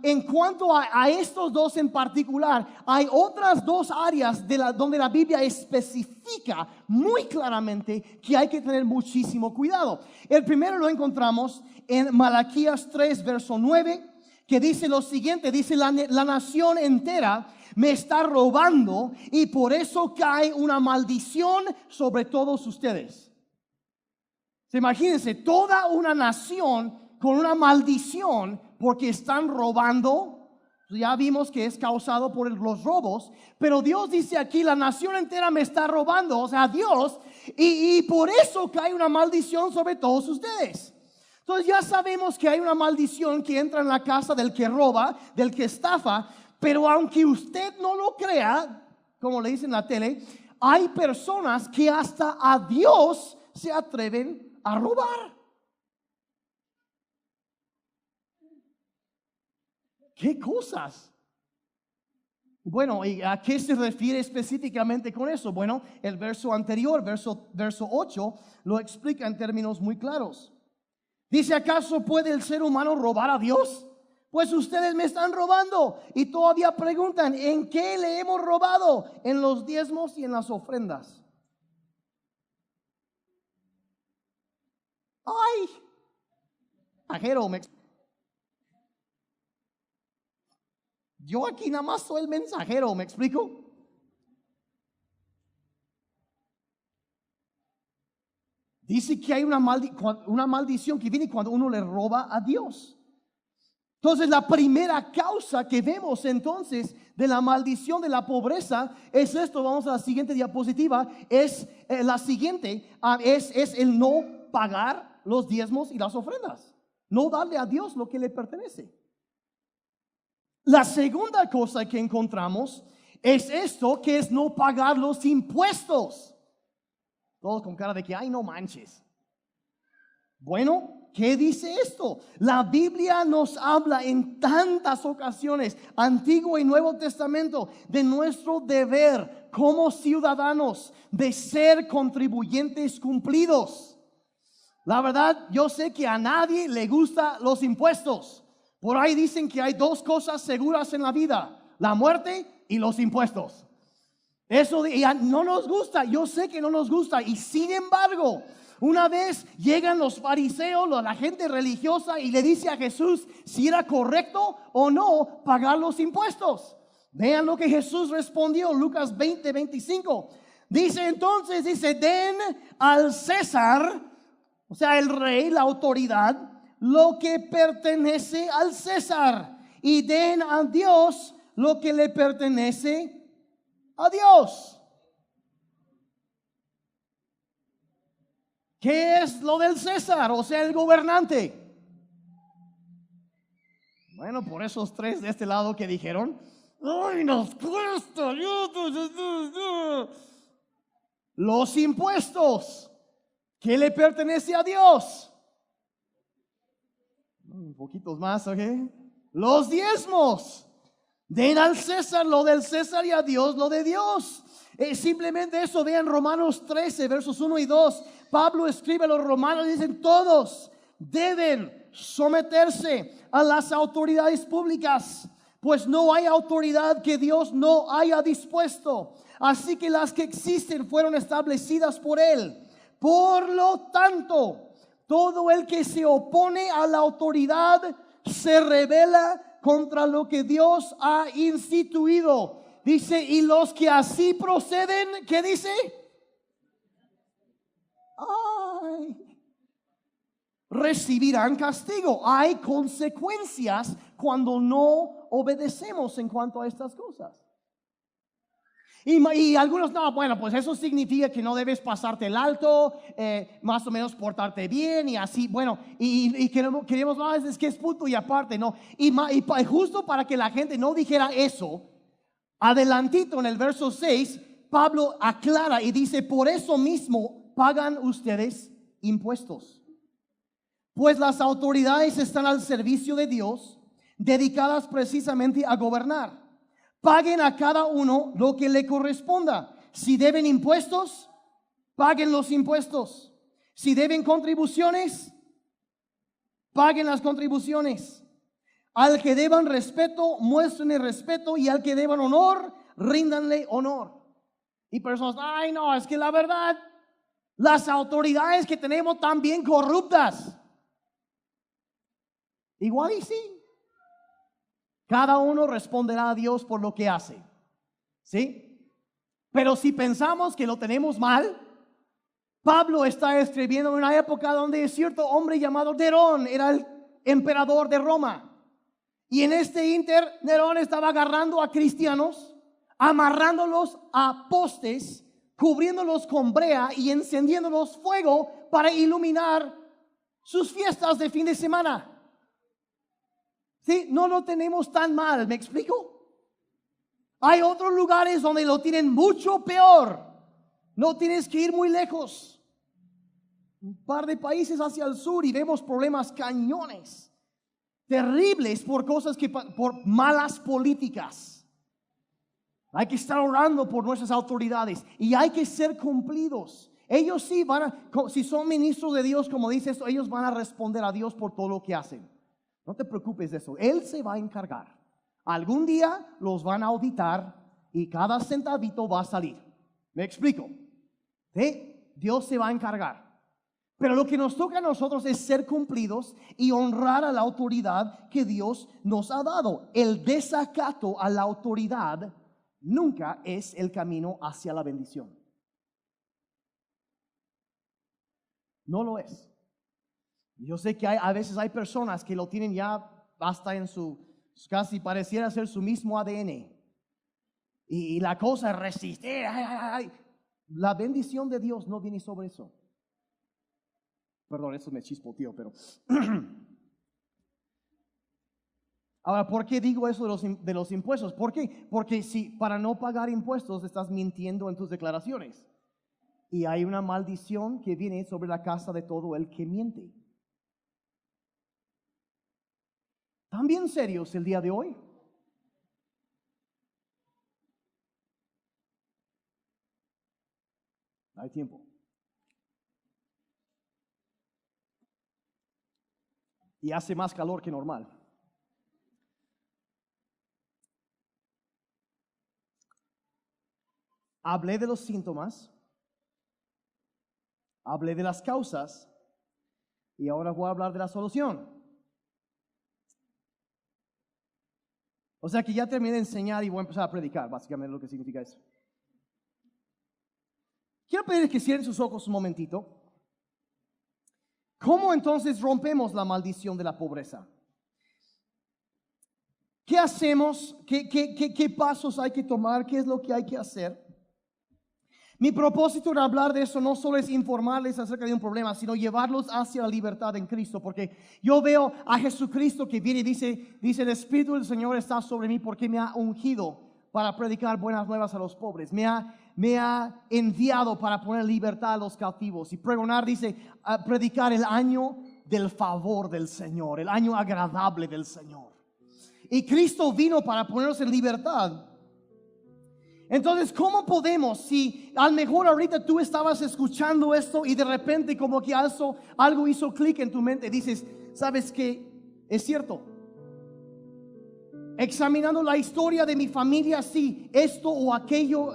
en cuanto a estos dos en particular, hay otras dos áreas donde la Biblia especifica muy claramente que hay que tener muchísimo cuidado. El primero lo encontramos en Malaquías 3, verso 9, que dice lo siguiente, dice la nación entera me está robando y por eso cae una maldición sobre todos ustedes. Imagínense, toda una nación con una maldición porque están robando. Ya vimos que es causado por los robos, pero Dios dice aquí, la nación entera me está robando, o sea, Dios, y por eso cae una maldición sobre todos ustedes. Entonces ya sabemos que hay una maldición que entra en la casa del que roba, del que estafa, pero aunque usted no lo crea, como le dicen en la tele, hay personas que hasta a Dios se atreven a robar. ¿Qué cosas? Bueno, ¿y a qué se refiere específicamente con eso? Bueno, el verso anterior, verso 8, lo explica en términos muy claros. Dice, ¿acaso puede el ser humano robar a Dios? Pues ustedes me están robando. Y todavía preguntan, ¿en qué le hemos robado? En los diezmos y en las ofrendas. ¡Ay! Ajero, yo aquí nada más soy el mensajero, ¿me explico? Dice que hay una maldición que viene cuando uno le roba a Dios. Entonces la primera causa que vemos entonces de la maldición de la pobreza es esto. Vamos a la siguiente diapositiva. Es la siguiente, es el no pagar los diezmos y las ofrendas. No darle a Dios lo que le pertenece. La segunda cosa que encontramos es esto, que es no pagar los impuestos. Todos con cara de que, ay, no manches. Bueno, ¿qué dice esto? La Biblia nos habla en tantas ocasiones, Antiguo y Nuevo Testamento, de nuestro deber como ciudadanos de ser contribuyentes cumplidos. La verdad, yo sé que a nadie le gustan los impuestos. Por ahí dicen que hay dos cosas seguras en la vida: la muerte y los impuestos. Eso no nos gusta, yo sé que no nos gusta. Y sin embargo, una vez llegan los fariseos, la gente religiosa, y le dice a Jesús si era correcto o no pagar los impuestos. Vean lo que Jesús respondió, Lucas 20, 25. Dice entonces, den al César, o sea, el rey, la autoridad, lo que pertenece al César, y den a Dios lo que le pertenece a Dios. ¿Qué es lo del César? O sea, el gobernante. Bueno, por esos tres de este lado que dijeron, ¡ay, nos cuesta! Los impuestos. ¿Qué le pertenece a Dios? Un poquito más, ¿ok? Los diezmos. Den al César lo del César y a Dios lo de Dios. Simplemente eso, vean Romanos 13, versos 1 y 2. Pablo escribe a los romanos y dicen: todos deben someterse a las autoridades públicas, pues no hay autoridad que Dios no haya dispuesto. Así que las que existen fueron establecidas por Él. Por lo tanto, todo el que se opone a la autoridad se rebela contra lo que Dios ha instituido. Dice, y los que así proceden, ¿qué dice? Ay, recibirán castigo. Hay consecuencias cuando no obedecemos en cuanto a estas cosas. Y algunos, no, bueno, pues eso significa que no debes pasarte el alto, más o menos portarte bien y así, bueno, y queremos más, es que es punto y aparte, no. Y justo para que la gente no dijera eso, adelantito en el verso 6, Pablo aclara y dice: por eso mismo pagan ustedes impuestos, pues las autoridades están al servicio de Dios, dedicadas precisamente a gobernar. Paguen a cada uno lo que le corresponda. Si deben impuestos, paguen los impuestos. Si deben contribuciones, paguen las contribuciones. Al que deban respeto, muéstrenle respeto, y al que deban honor, ríndanle honor. Y personas, ay no, es que la verdad, las autoridades que tenemos están bien corruptas. Igual y sí. Cada uno responderá a Dios por lo que hace, ¿sí? Pero si pensamos que lo tenemos mal, Pablo está escribiendo en una época donde cierto hombre llamado Nerón era el emperador de Roma. Y en este inter, Nerón estaba agarrando a cristianos, amarrándolos a postes, cubriéndolos con brea y encendiéndolos fuego para iluminar sus fiestas de fin de semana. Sí, no lo tenemos tan mal, ¿me explico? Hay otros lugares donde lo tienen mucho peor. No tienes que ir muy lejos. Un par de países hacia el sur y vemos problemas cañones, terribles, por cosas por malas políticas. Hay que estar orando por nuestras autoridades y hay que ser cumplidos. Ellos sí si son ministros de Dios, como dice esto, ellos van a responder a Dios por todo lo que hacen. No te preocupes de eso, Él se va a encargar. Algún día los van a auditar y cada centavito va a salir. ¿Me explico? ¿Sí? Dios se va a encargar. Pero lo que nos toca a nosotros es ser cumplidos y honrar a la autoridad que Dios nos ha dado. El desacato a la autoridad nunca es el camino hacia la bendición. No lo es. Yo sé que a veces hay personas que lo tienen ya hasta en casi pareciera ser su mismo ADN. Y la cosa es resistir. La bendición de Dios no viene sobre eso. Perdón, eso me chispoteó, pero ahora, ¿por qué digo eso de los impuestos? ¿Por qué? Porque si para no pagar impuestos estás mintiendo en tus declaraciones. Y hay una maldición que viene sobre la casa de todo el que miente. ¿Están bien serios el día de hoy? Hay tiempo. Y hace más calor que normal. Hablé de los síntomas, hablé de las causas y ahora voy a hablar de la solución. O sea que ya terminé de enseñar y voy a empezar a predicar, básicamente lo que significa eso. Quiero pedir que cierren sus ojos un momentito. ¿Cómo entonces rompemos la maldición de la pobreza? ¿Qué hacemos? ¿Qué pasos hay que tomar? ¿Qué es lo que hay que hacer? Mi propósito en hablar de eso no solo es informarles acerca de un problema, sino llevarlos hacia la libertad en Cristo, porque yo veo a Jesucristo que viene y dice el Espíritu del Señor está sobre mí porque me ha ungido para predicar buenas nuevas a los pobres, me ha enviado para poner libertad a los cautivos y pregonar, dice, a predicar el año del favor del Señor, el año agradable del Señor. y Cristo vino para ponernos en libertad. Entonces, ¿cómo podemos, si a lo mejor ahorita tú estabas escuchando esto y de repente como que algo hizo clic en tu mente, dices, ¿sabes qué? Es cierto. Examinando la historia de mi familia, sí, esto o aquello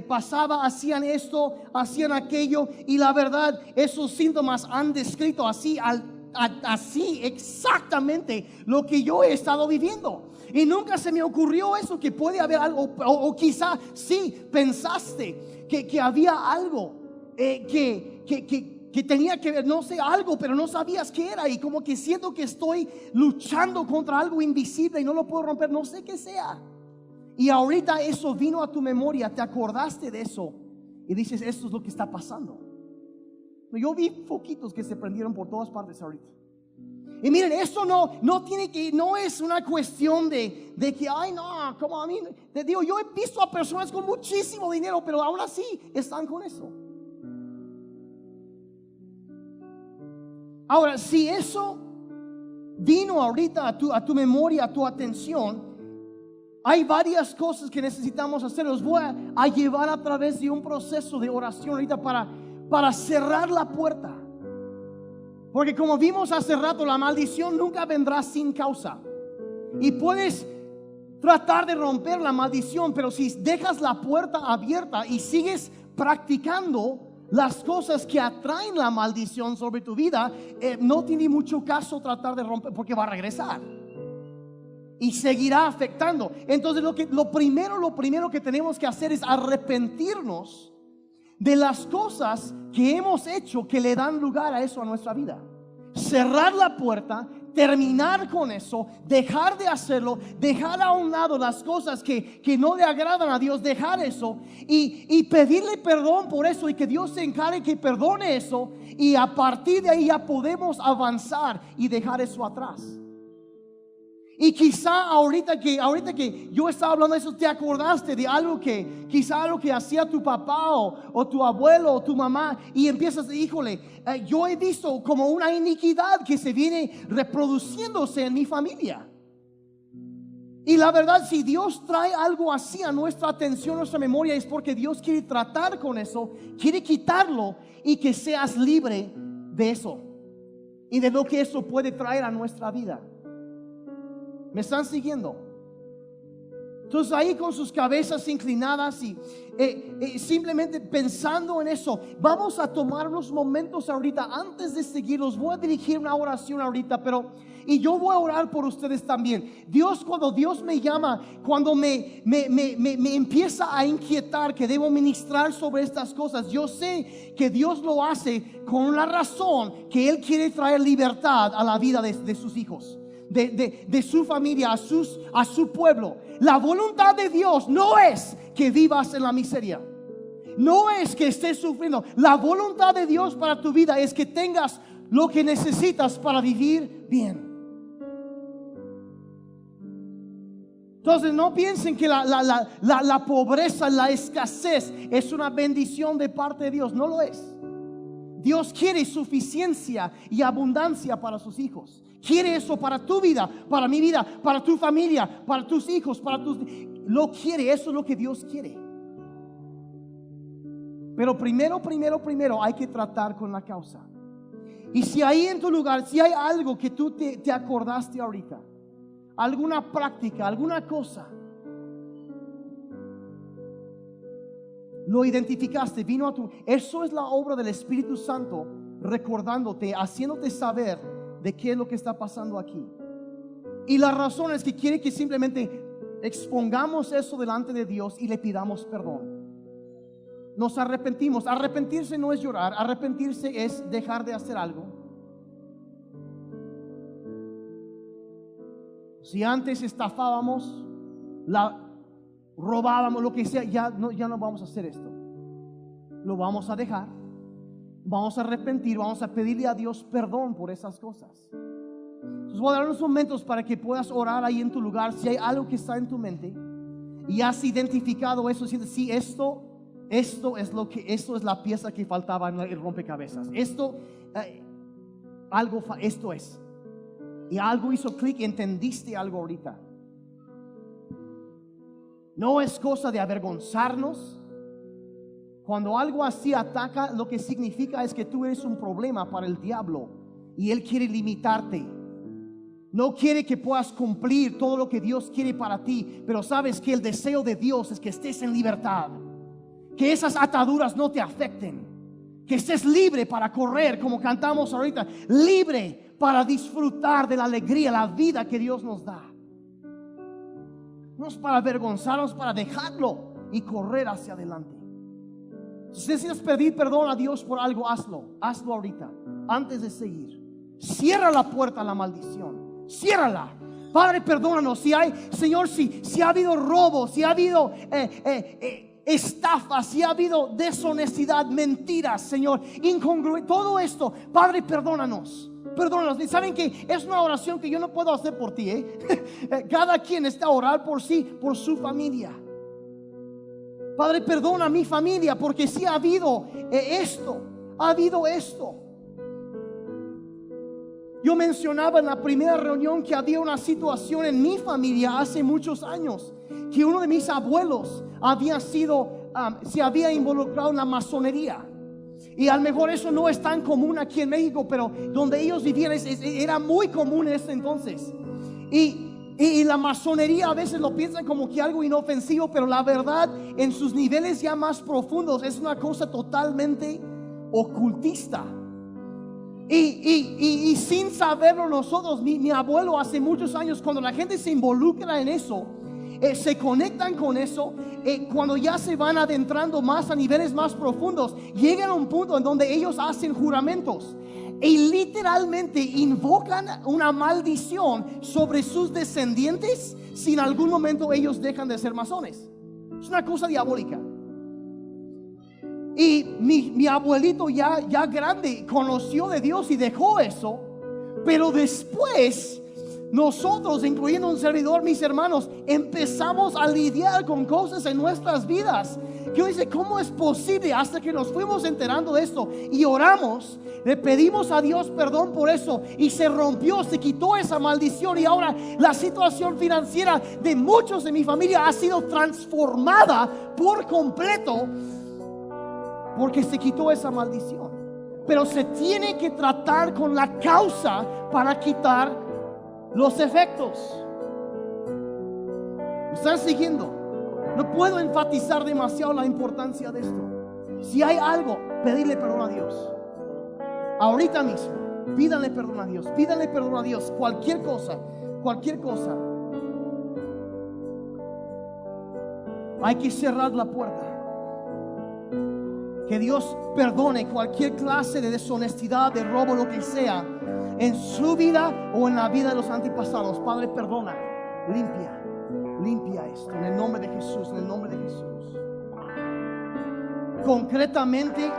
pasaba, hacían esto, hacían aquello, y la verdad, esos síntomas han descrito así exactamente lo que yo he estado viviendo. Y nunca se me ocurrió eso, que puede haber algo, o quizá sí pensaste que había algo que tenía que ver, no sé, algo, pero no sabías qué era, y como que siento que estoy luchando contra algo invisible y no lo puedo romper, no sé qué sea. Y ahorita eso vino a tu memoria, te acordaste de eso y dices, esto es lo que está pasando. Yo vi foquitos que se prendieron por todas partes ahorita. Y miren, esto no es una cuestión de que, ay no, como a mí, te digo, yo he visto a personas con muchísimo dinero, pero aún así están con eso. Ahora, si eso vino ahorita a tu memoria, a tu atención, hay varias cosas que necesitamos hacer. Los voy a llevar a través de un proceso de oración ahorita para cerrar la puerta. Porque como vimos hace rato, la maldición nunca vendrá sin causa. Y puedes tratar de romper la maldición, pero si dejas la puerta abierta y sigues practicando las cosas que atraen la maldición sobre tu vida, no tiene mucho caso tratar de romper, porque va a regresar y seguirá afectando. Entonces lo primero que tenemos que hacer es arrepentirnos de las cosas que hemos hecho que le dan lugar a eso a nuestra vida. Cerrar la puerta, terminar con eso, dejar de hacerlo, dejar a un lado las cosas que no le agradan a Dios, dejar eso y pedirle perdón por eso, y que Dios se encargue que perdone eso, y a partir de ahí ya podemos avanzar y dejar eso atrás. Y quizá ahorita que yo estaba hablando de eso, te acordaste de algo quizá algo que hacía tu papá o tu abuelo o tu mamá, y empiezas, híjole, yo he visto como una iniquidad que se viene reproduciéndose en mi familia. Y la verdad, si Dios trae algo así a nuestra atención, nuestra memoria, es porque Dios quiere tratar con eso, quiere quitarlo, y que seas libre de eso y de lo que eso puede traer a nuestra vida. ¿Me están siguiendo? Entonces ahí con sus cabezas inclinadas y simplemente pensando en eso, vamos a tomar unos momentos ahorita. Antes de seguir, los voy a dirigir una oración ahorita, y yo voy a orar por ustedes también. Cuando Dios me llama, cuando me empieza a inquietar que debo ministrar sobre estas cosas, yo sé que Dios lo hace con una razón, que Él quiere traer libertad a la vida de sus hijos, de su familia, a su pueblo. La voluntad de Dios no es que vivas en la miseria, no es que estés sufriendo. La voluntad de Dios para tu vida es que tengas lo que necesitas para vivir bien. Entonces no piensen que la pobreza, la escasez es una bendición de parte de Dios. No lo es. Dios quiere suficiencia y abundancia para sus hijos. Quiere eso para tu vida, para mi vida, para tu familia, para tus hijos, lo quiere. Eso es lo que Dios quiere. Pero primero hay que tratar con la causa. Y si ahí en tu lugar, si hay algo que tú te acordaste ahorita, alguna práctica, alguna cosa, lo identificaste, eso es la obra del Espíritu Santo, recordándote, haciéndote saber de qué es lo que está pasando aquí. Y la razón es que quiere que simplemente expongamos eso delante de Dios y le pidamos perdón. Nos arrepentimos. Arrepentirse no es llorar, arrepentirse es dejar de hacer algo. Si antes estafábamos, robábamos, lo que sea, ya no vamos a hacer esto. Lo vamos a dejar. Vamos a arrepentir, vamos a pedirle a Dios perdón por esas cosas. Entonces voy a dar unos momentos para que puedas orar ahí en tu lugar. Si hay algo que está en tu mente y has identificado eso, sientes, sí, esto es la pieza que faltaba en el rompecabezas. Esto es. Y algo hizo clic, entendiste algo ahorita. No es cosa de avergonzarnos. Cuando algo así ataca, lo que significa es que tú eres un problema para el diablo y él quiere limitarte. No quiere que puedas cumplir todo lo que Dios quiere para ti, pero sabes que el deseo de Dios es que estés en libertad, que esas ataduras no te afecten, que estés libre para correr, como cantamos ahorita, libre para disfrutar de la alegría, la vida que Dios nos da. No es para avergonzarnos, para dejarlo y correr hacia adelante. Si necesitas pedir perdón a Dios por algo, hazlo ahorita, antes de seguir. Cierra la puerta a la maldición, ciérrala. Padre, perdónanos si hay, Señor, si ha habido robo, si ha habido estafa, si ha habido deshonestidad, mentiras, Señor, incongruencia, todo esto, Padre, perdónanos. Perdónanos. Y saben que es una oración que yo no puedo hacer por ti, Cada quien está a orar por sí, por su familia. Padre, perdona a mi familia, porque si ha habido esto. Yo mencionaba en la primera reunión que había una situación en mi familia hace muchos años, que uno de mis abuelos se había involucrado en la masonería. Y a lo mejor eso no es tan común aquí en México, pero donde ellos vivían era muy común en ese entonces. Y la masonería a veces lo piensan como que algo inofensivo, pero la verdad, en sus niveles ya más profundos, es una cosa totalmente ocultista. Y sin saberlo nosotros, mi abuelo hace muchos años, cuando la gente se involucra en eso, se conectan con eso, cuando ya se van adentrando más a niveles más profundos, llegan a un punto en donde ellos hacen juramentos y literalmente invocan una maldición sobre sus descendientes si en algún momento ellos dejan de ser masones. Es una cosa diabólica. Y mi abuelito ya grande conoció de Dios y dejó eso, pero después nosotros, incluyendo un servidor, mis hermanos, empezamos a lidiar con cosas en nuestras vidas que uno dice, ¿cómo es posible? Hasta que nos fuimos enterando de esto y oramos, le pedimos a Dios perdón por eso, y se rompió, se quitó esa maldición. Y ahora la situación financiera de muchos de mi familia ha sido transformada por completo, porque se quitó esa maldición. Pero se tiene que tratar con la causa para quitar los efectos. ¿Me están siguiendo? No puedo enfatizar demasiado la importancia de esto. Si hay algo, pedirle perdón a Dios. Ahorita mismo, pídanle perdón a Dios. Pídanle perdón a Dios. Cualquier cosa. Hay que cerrar la puerta. Que Dios perdone cualquier clase de deshonestidad, de robo, lo que sea, en su vida o en la vida de los antepasados. Padre, perdona, limpia esto en el nombre de Jesús, en el nombre de Jesús. Concretamente,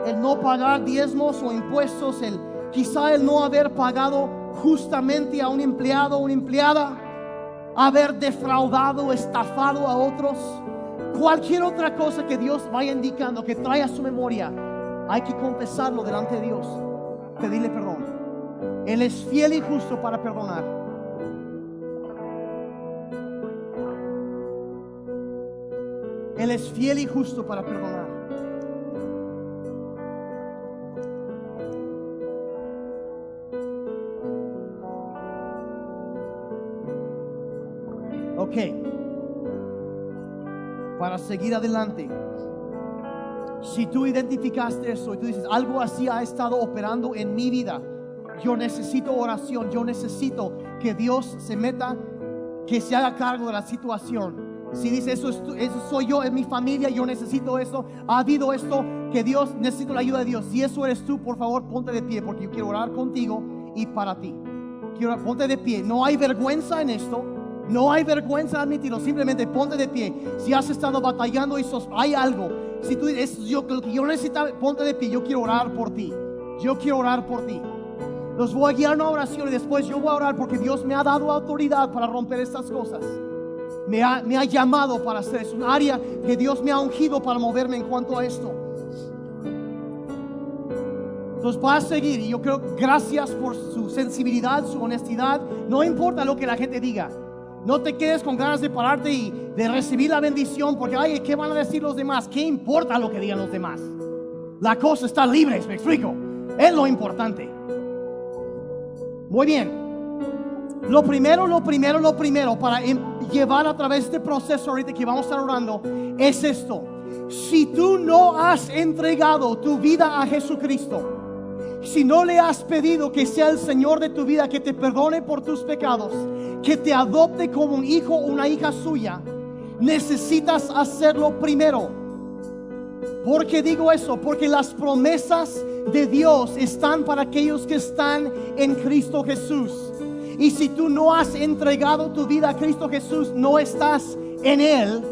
el no pagar diezmos o impuestos, quizá el no haber pagado justamente a un empleado o una empleada, haber defraudado, estafado a otros, cualquier otra cosa que Dios vaya indicando, que trae a su memoria, hay que confesarlo delante de Dios, pedirle perdón. Él es fiel y justo para perdonar. Él es fiel y justo para perdonar. Ok. Para seguir adelante, si tú identificaste eso y tú dices, algo así ha estado operando en mi vida, yo necesito oración, yo necesito que Dios se meta, que se haga cargo de la situación. Si dice, eso soy yo, en mi familia, yo necesito eso, ha habido esto, que Dios, necesito la ayuda de Dios. Si eso eres tú, por favor, ponte de pie, porque yo quiero orar contigo y para ti. Ponte de pie, no hay vergüenza en esto. No hay vergüenza en admitirlo, simplemente ponte de pie. Si has estado batallando y hay algo, si tú dices, yo necesito, ponte de pie. Yo quiero orar por ti. Los voy a guiar a una oración y después yo voy a orar, porque Dios me ha dado autoridad para romper estas cosas. Me ha llamado para hacer. Es un área que Dios me ha ungido para moverme en cuanto a esto. Entonces va a seguir, y yo creo, gracias por su sensibilidad, su honestidad. No importa lo que la gente diga. No te quedes con ganas de pararte y de recibir la bendición porque, ay, ¿qué van a decir los demás? ¿Qué importa lo que digan los demás? La cosa está libre, me explico. Es lo importante. Muy bien. Lo primero para llevar a través de este proceso ahorita que vamos a estar orando es esto. Si tú no has entregado tu vida a Jesucristo, si no le has pedido que sea el Señor de tu vida, que te perdone por tus pecados, que te adopte como un hijo o una hija suya, necesitas hacerlo primero. ¿Por qué digo eso? Porque las promesas de Dios están para aquellos que están en Cristo Jesús. Y si tú no has entregado tu vida a Cristo Jesús, no estás en Él,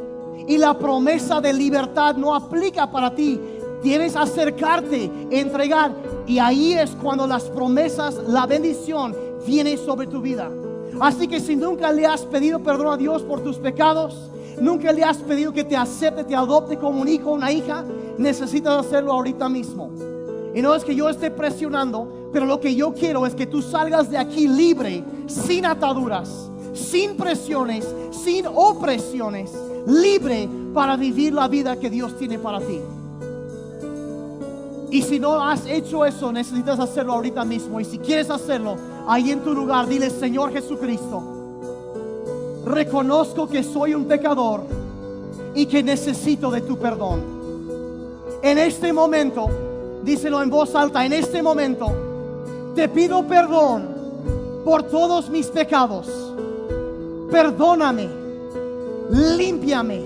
y la promesa de libertad no aplica para ti. Debes acercarte, entregar, y ahí es cuando las promesas, la bendición viene sobre tu vida. Así que si nunca le has pedido perdón a Dios por tus pecados, nunca le has pedido que te acepte, te adopte como un hijo o una hija, necesitas hacerlo ahorita mismo. Y no es que yo esté presionando, pero lo que yo quiero es que tú salgas de aquí libre, sin ataduras, sin presiones, sin opresiones, libre para vivir la vida que Dios tiene para ti. Y si no has hecho eso, necesitas hacerlo ahorita mismo. Y si quieres hacerlo, ahí en tu lugar, dile: Señor Jesucristo, reconozco que soy un pecador y que necesito de tu perdón. En este momento, díselo en voz alta, en este momento te pido perdón por todos mis pecados. Perdóname, límpiame.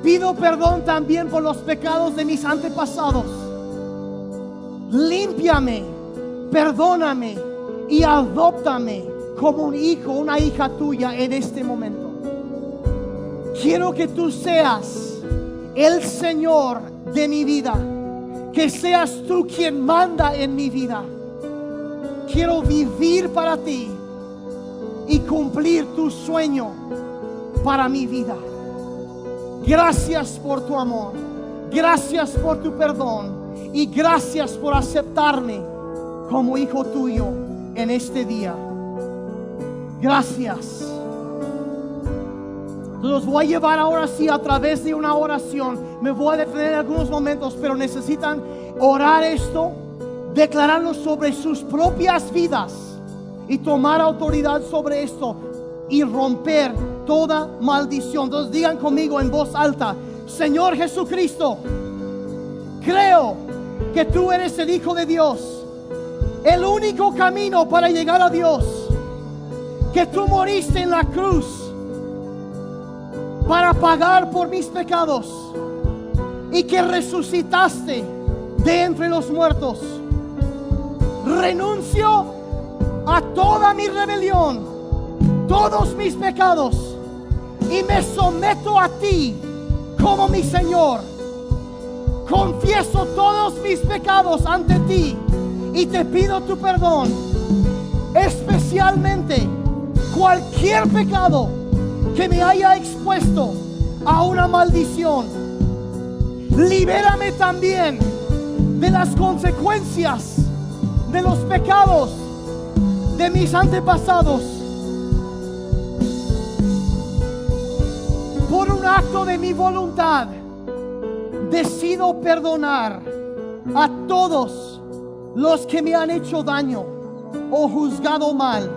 Pido perdón también por los pecados de mis antepasados. Límpiame, perdóname y adóptame como un hijo, una hija tuya en este momento. Quiero que tú seas el Señor de mi vida, que seas tú quien manda en mi vida. Quiero vivir para ti y cumplir tu sueño para mi vida. Gracias por tu amor, gracias por tu perdón y gracias por aceptarme como hijo tuyo en este día. Gracias. Los voy a llevar ahora sí a través de una oración. Me voy a detener en algunos momentos, pero necesitan orar esto, declararlo sobre sus propias vidas y tomar autoridad sobre esto y romper toda maldición. Entonces digan conmigo en voz alta: Señor Jesucristo, creo que tú eres el Hijo de Dios, el único camino para llegar a Dios, que tú moriste en la cruz para pagar por mis pecados y que resucitaste de entre los muertos. Renuncio a toda mi rebelión, todos mis pecados, y me someto a ti como mi Señor. Confieso todos mis pecados ante ti y te pido tu perdón, especialmente cualquier pecado que me haya expuesto a una maldición. Libérame también de las consecuencias de los pecados de mis antepasados. Por un acto de mi voluntad, decido perdonar a todos los que me han hecho daño o juzgado mal,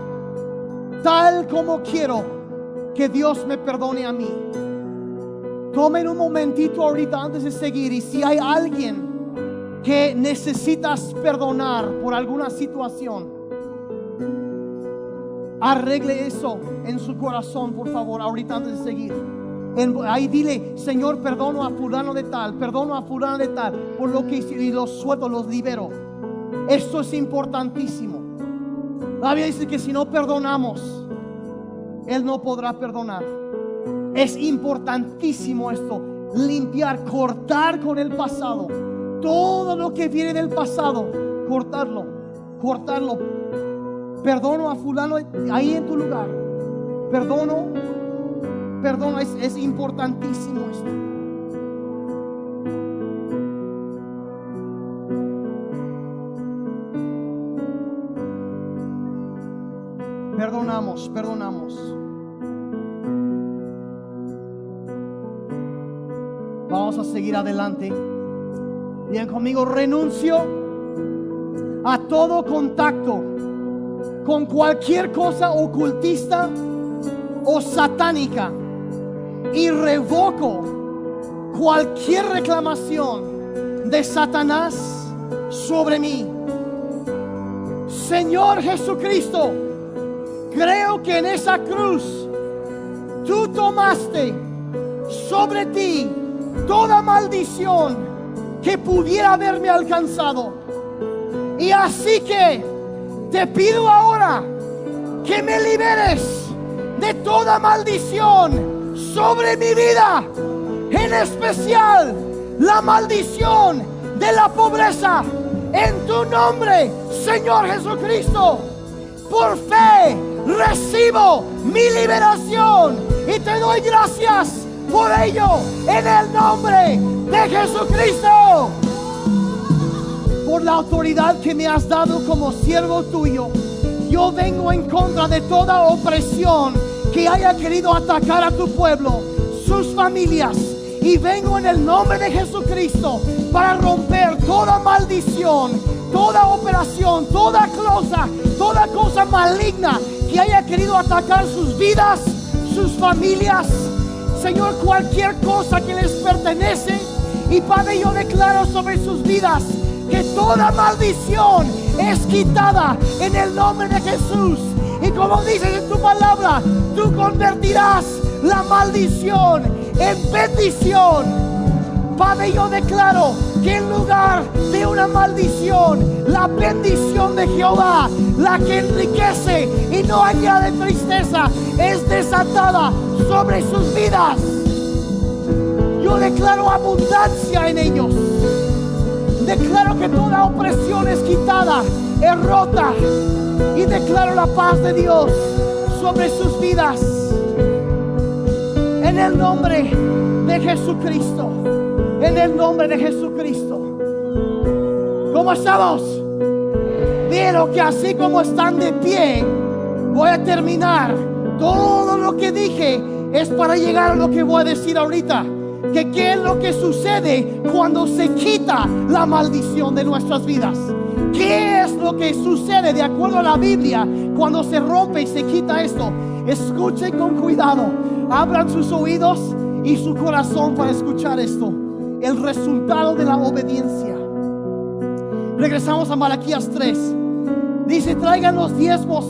tal como quiero que Dios me perdone a mí. Tomen un momentito ahorita antes de seguir, y si hay alguien que necesitas perdonar por alguna situación, arregle eso en su corazón, por favor, ahorita antes de seguir. Ahí dile: Señor, perdono a fulano de tal, perdono a fulano de tal por lo que hice, y los suelto, los libero. Esto es importantísimo. La Biblia dice que si no perdonamos, Él no podrá perdonar. Es importantísimo esto: limpiar, cortar con el pasado. Todo lo que viene del pasado, cortarlo. Perdono a fulano ahí en tu lugar. Perdono, es importantísimo esto. Perdonamos. Vamos a seguir adelante. Bien conmigo, renuncio a todo contacto con cualquier cosa ocultista o satánica y revoco cualquier reclamación de Satanás sobre mí. Señor Jesucristo, creo que en esa cruz tú tomaste sobre ti toda maldición que pudiera haberme alcanzado. Y así que te pido ahora que me liberes de toda maldición sobre mi vida, en especial la maldición de la pobreza. En tu nombre, Señor Jesucristo, por fe recibo mi liberación y te doy gracias por ello, en el nombre de Jesucristo. Por la autoridad que me has dado como siervo tuyo, yo vengo en contra de toda opresión que haya querido atacar a tu pueblo, sus familias, y vengo en el nombre de Jesucristo para romper toda maldición, toda operación, toda cosa maligna que haya querido atacar sus vidas, sus familias. Señor, cualquier cosa que les pertenece, y Padre, yo declaro sobre sus vidas que toda maldición es quitada en el nombre de Jesús. Y como dices en tu palabra, tú convertirás la maldición en bendición. Padre, yo declaro que en lugar de una maldición, la bendición de Jehová, la que enriquece y no añade tristeza, es desatada sobre sus vidas. Yo declaro abundancia en ellos. Declaro que toda opresión es quitada, es rota, y declaro la paz de Dios sobre sus vidas, en el nombre de Jesucristo. En el nombre de Jesucristo. ¿Cómo estamos? Pero que así como están de pie, voy a terminar. Todo lo que dije es para llegar a lo que voy a decir ahorita. Que qué es lo que sucede cuando se quita la maldición de nuestras vidas. ¿Qué es lo que sucede de acuerdo a la Biblia cuando se rompe y se quita esto? Escuchen con cuidado. Abran sus oídos y su corazón para escuchar esto. El resultado de la obediencia. Regresamos a Malaquías 3. Dice: traigan los diezmos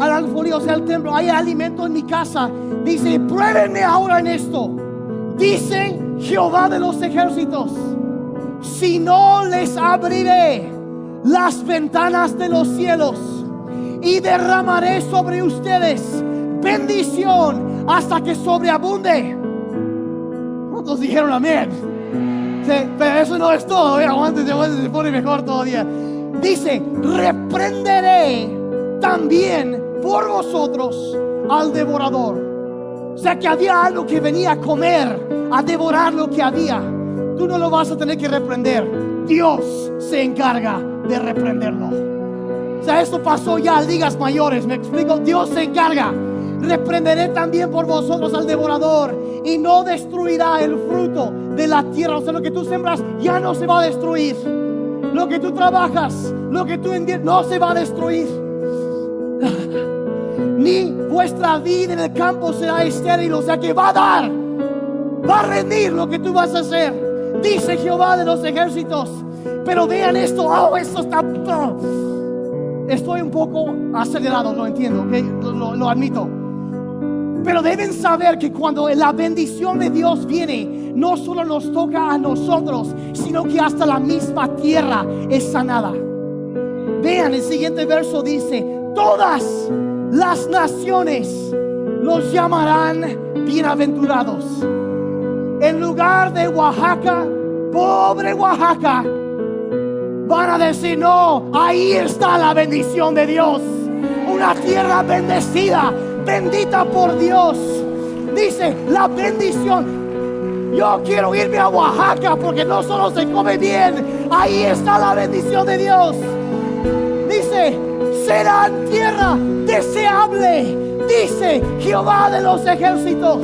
al alfolí, o sea, al templo. Hay alimento en mi casa. Dice: pruébenme ahora en esto. Dice Jehová de los ejércitos: si no les abriré las ventanas de los cielos y derramaré sobre ustedes bendición hasta que sobreabunde. ¿Cuántos dijeron amén? Sí, pero eso no es todo. Aguante, se pone mejor todavía. Dice: reprenderé también por vosotros al devorador. O sea que había algo que venía a comer, a devorar lo que había. Tú no lo vas a tener que reprender. Dios se encarga de reprenderlo. O sea, esto pasó ya en ligas mayores. ¿Me explico? Dios se encarga. Reprenderé también por vosotros al devorador, y no destruirá el fruto de la tierra. O sea, lo que tú sembras ya no se va a destruir. Lo que tú trabajas, lo que tú inviertes, no se va a destruir. Ni vuestra vida en el campo será estéril. O sea que va a dar, va a rendir lo que tú vas a hacer, dice Jehová de los ejércitos. Pero vean esto. Esto está... Estoy un poco acelerado, lo entiendo, ¿okay? Lo admito. Pero deben saber que cuando la bendición de Dios viene, no solo nos toca a nosotros, sino que hasta la misma tierra es sanada. Vean, el siguiente verso dice: todas las naciones los llamarán bienaventurados. En lugar de Oaxaca, pobre Oaxaca, van a decir: no, ahí está la bendición de Dios. Una tierra bendecida, bendita por Dios. Dice la bendición. Yo quiero irme a Oaxaca porque no solo se come bien, ahí está la bendición de Dios. Dice: serán tierra deseable, dice Jehová de los ejércitos.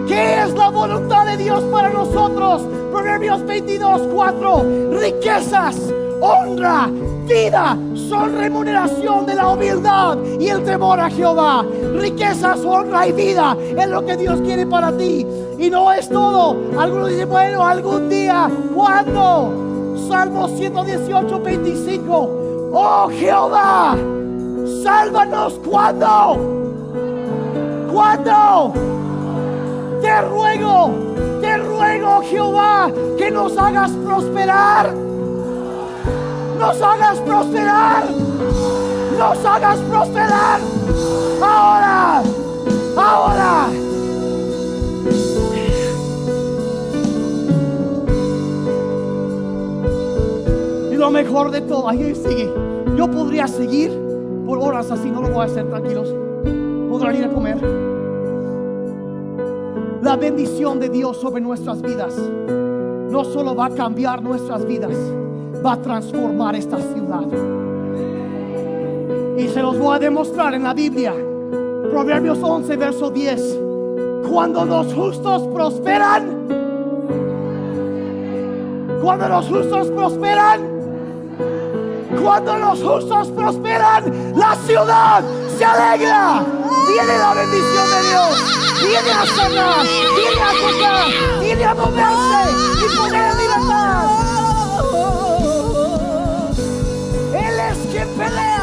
¿Qué ¿Qué es la voluntad de Dios para nosotros? Proverbios 22:4. Riquezas, honra, vida son remuneración de la humildad y el temor a Jehová. Riquezas, honra y vida es lo que Dios quiere para ti. Y no es todo. Algunos dicen, bueno, algún día. ¿Cuándo? Salmo 118:25. Oh Jehová, sálvanos. ¿Cuándo? ¿Cuándo? Te ruego, Jehová, que nos hagas prosperar. Nos hagas prosperar. Nos hagas prosperar. Ahora. Y lo mejor de todo, ahí sigue. Yo podría seguir por horas así, no lo voy a hacer, tranquilos. Podrán ir a comer. La bendición de Dios sobre nuestras vidas no solo va a cambiar nuestras vidas, va a transformar esta ciudad. Y se los voy a demostrar en la Biblia. Proverbios 11, verso 10. Cuando los justos prosperan, cuando los justos prosperan, la ciudad se alegra. Viene la bendición de Dios. Viene a sanar, viene a tocar, viene a moverse y poner en libertad. Él es quien pelea.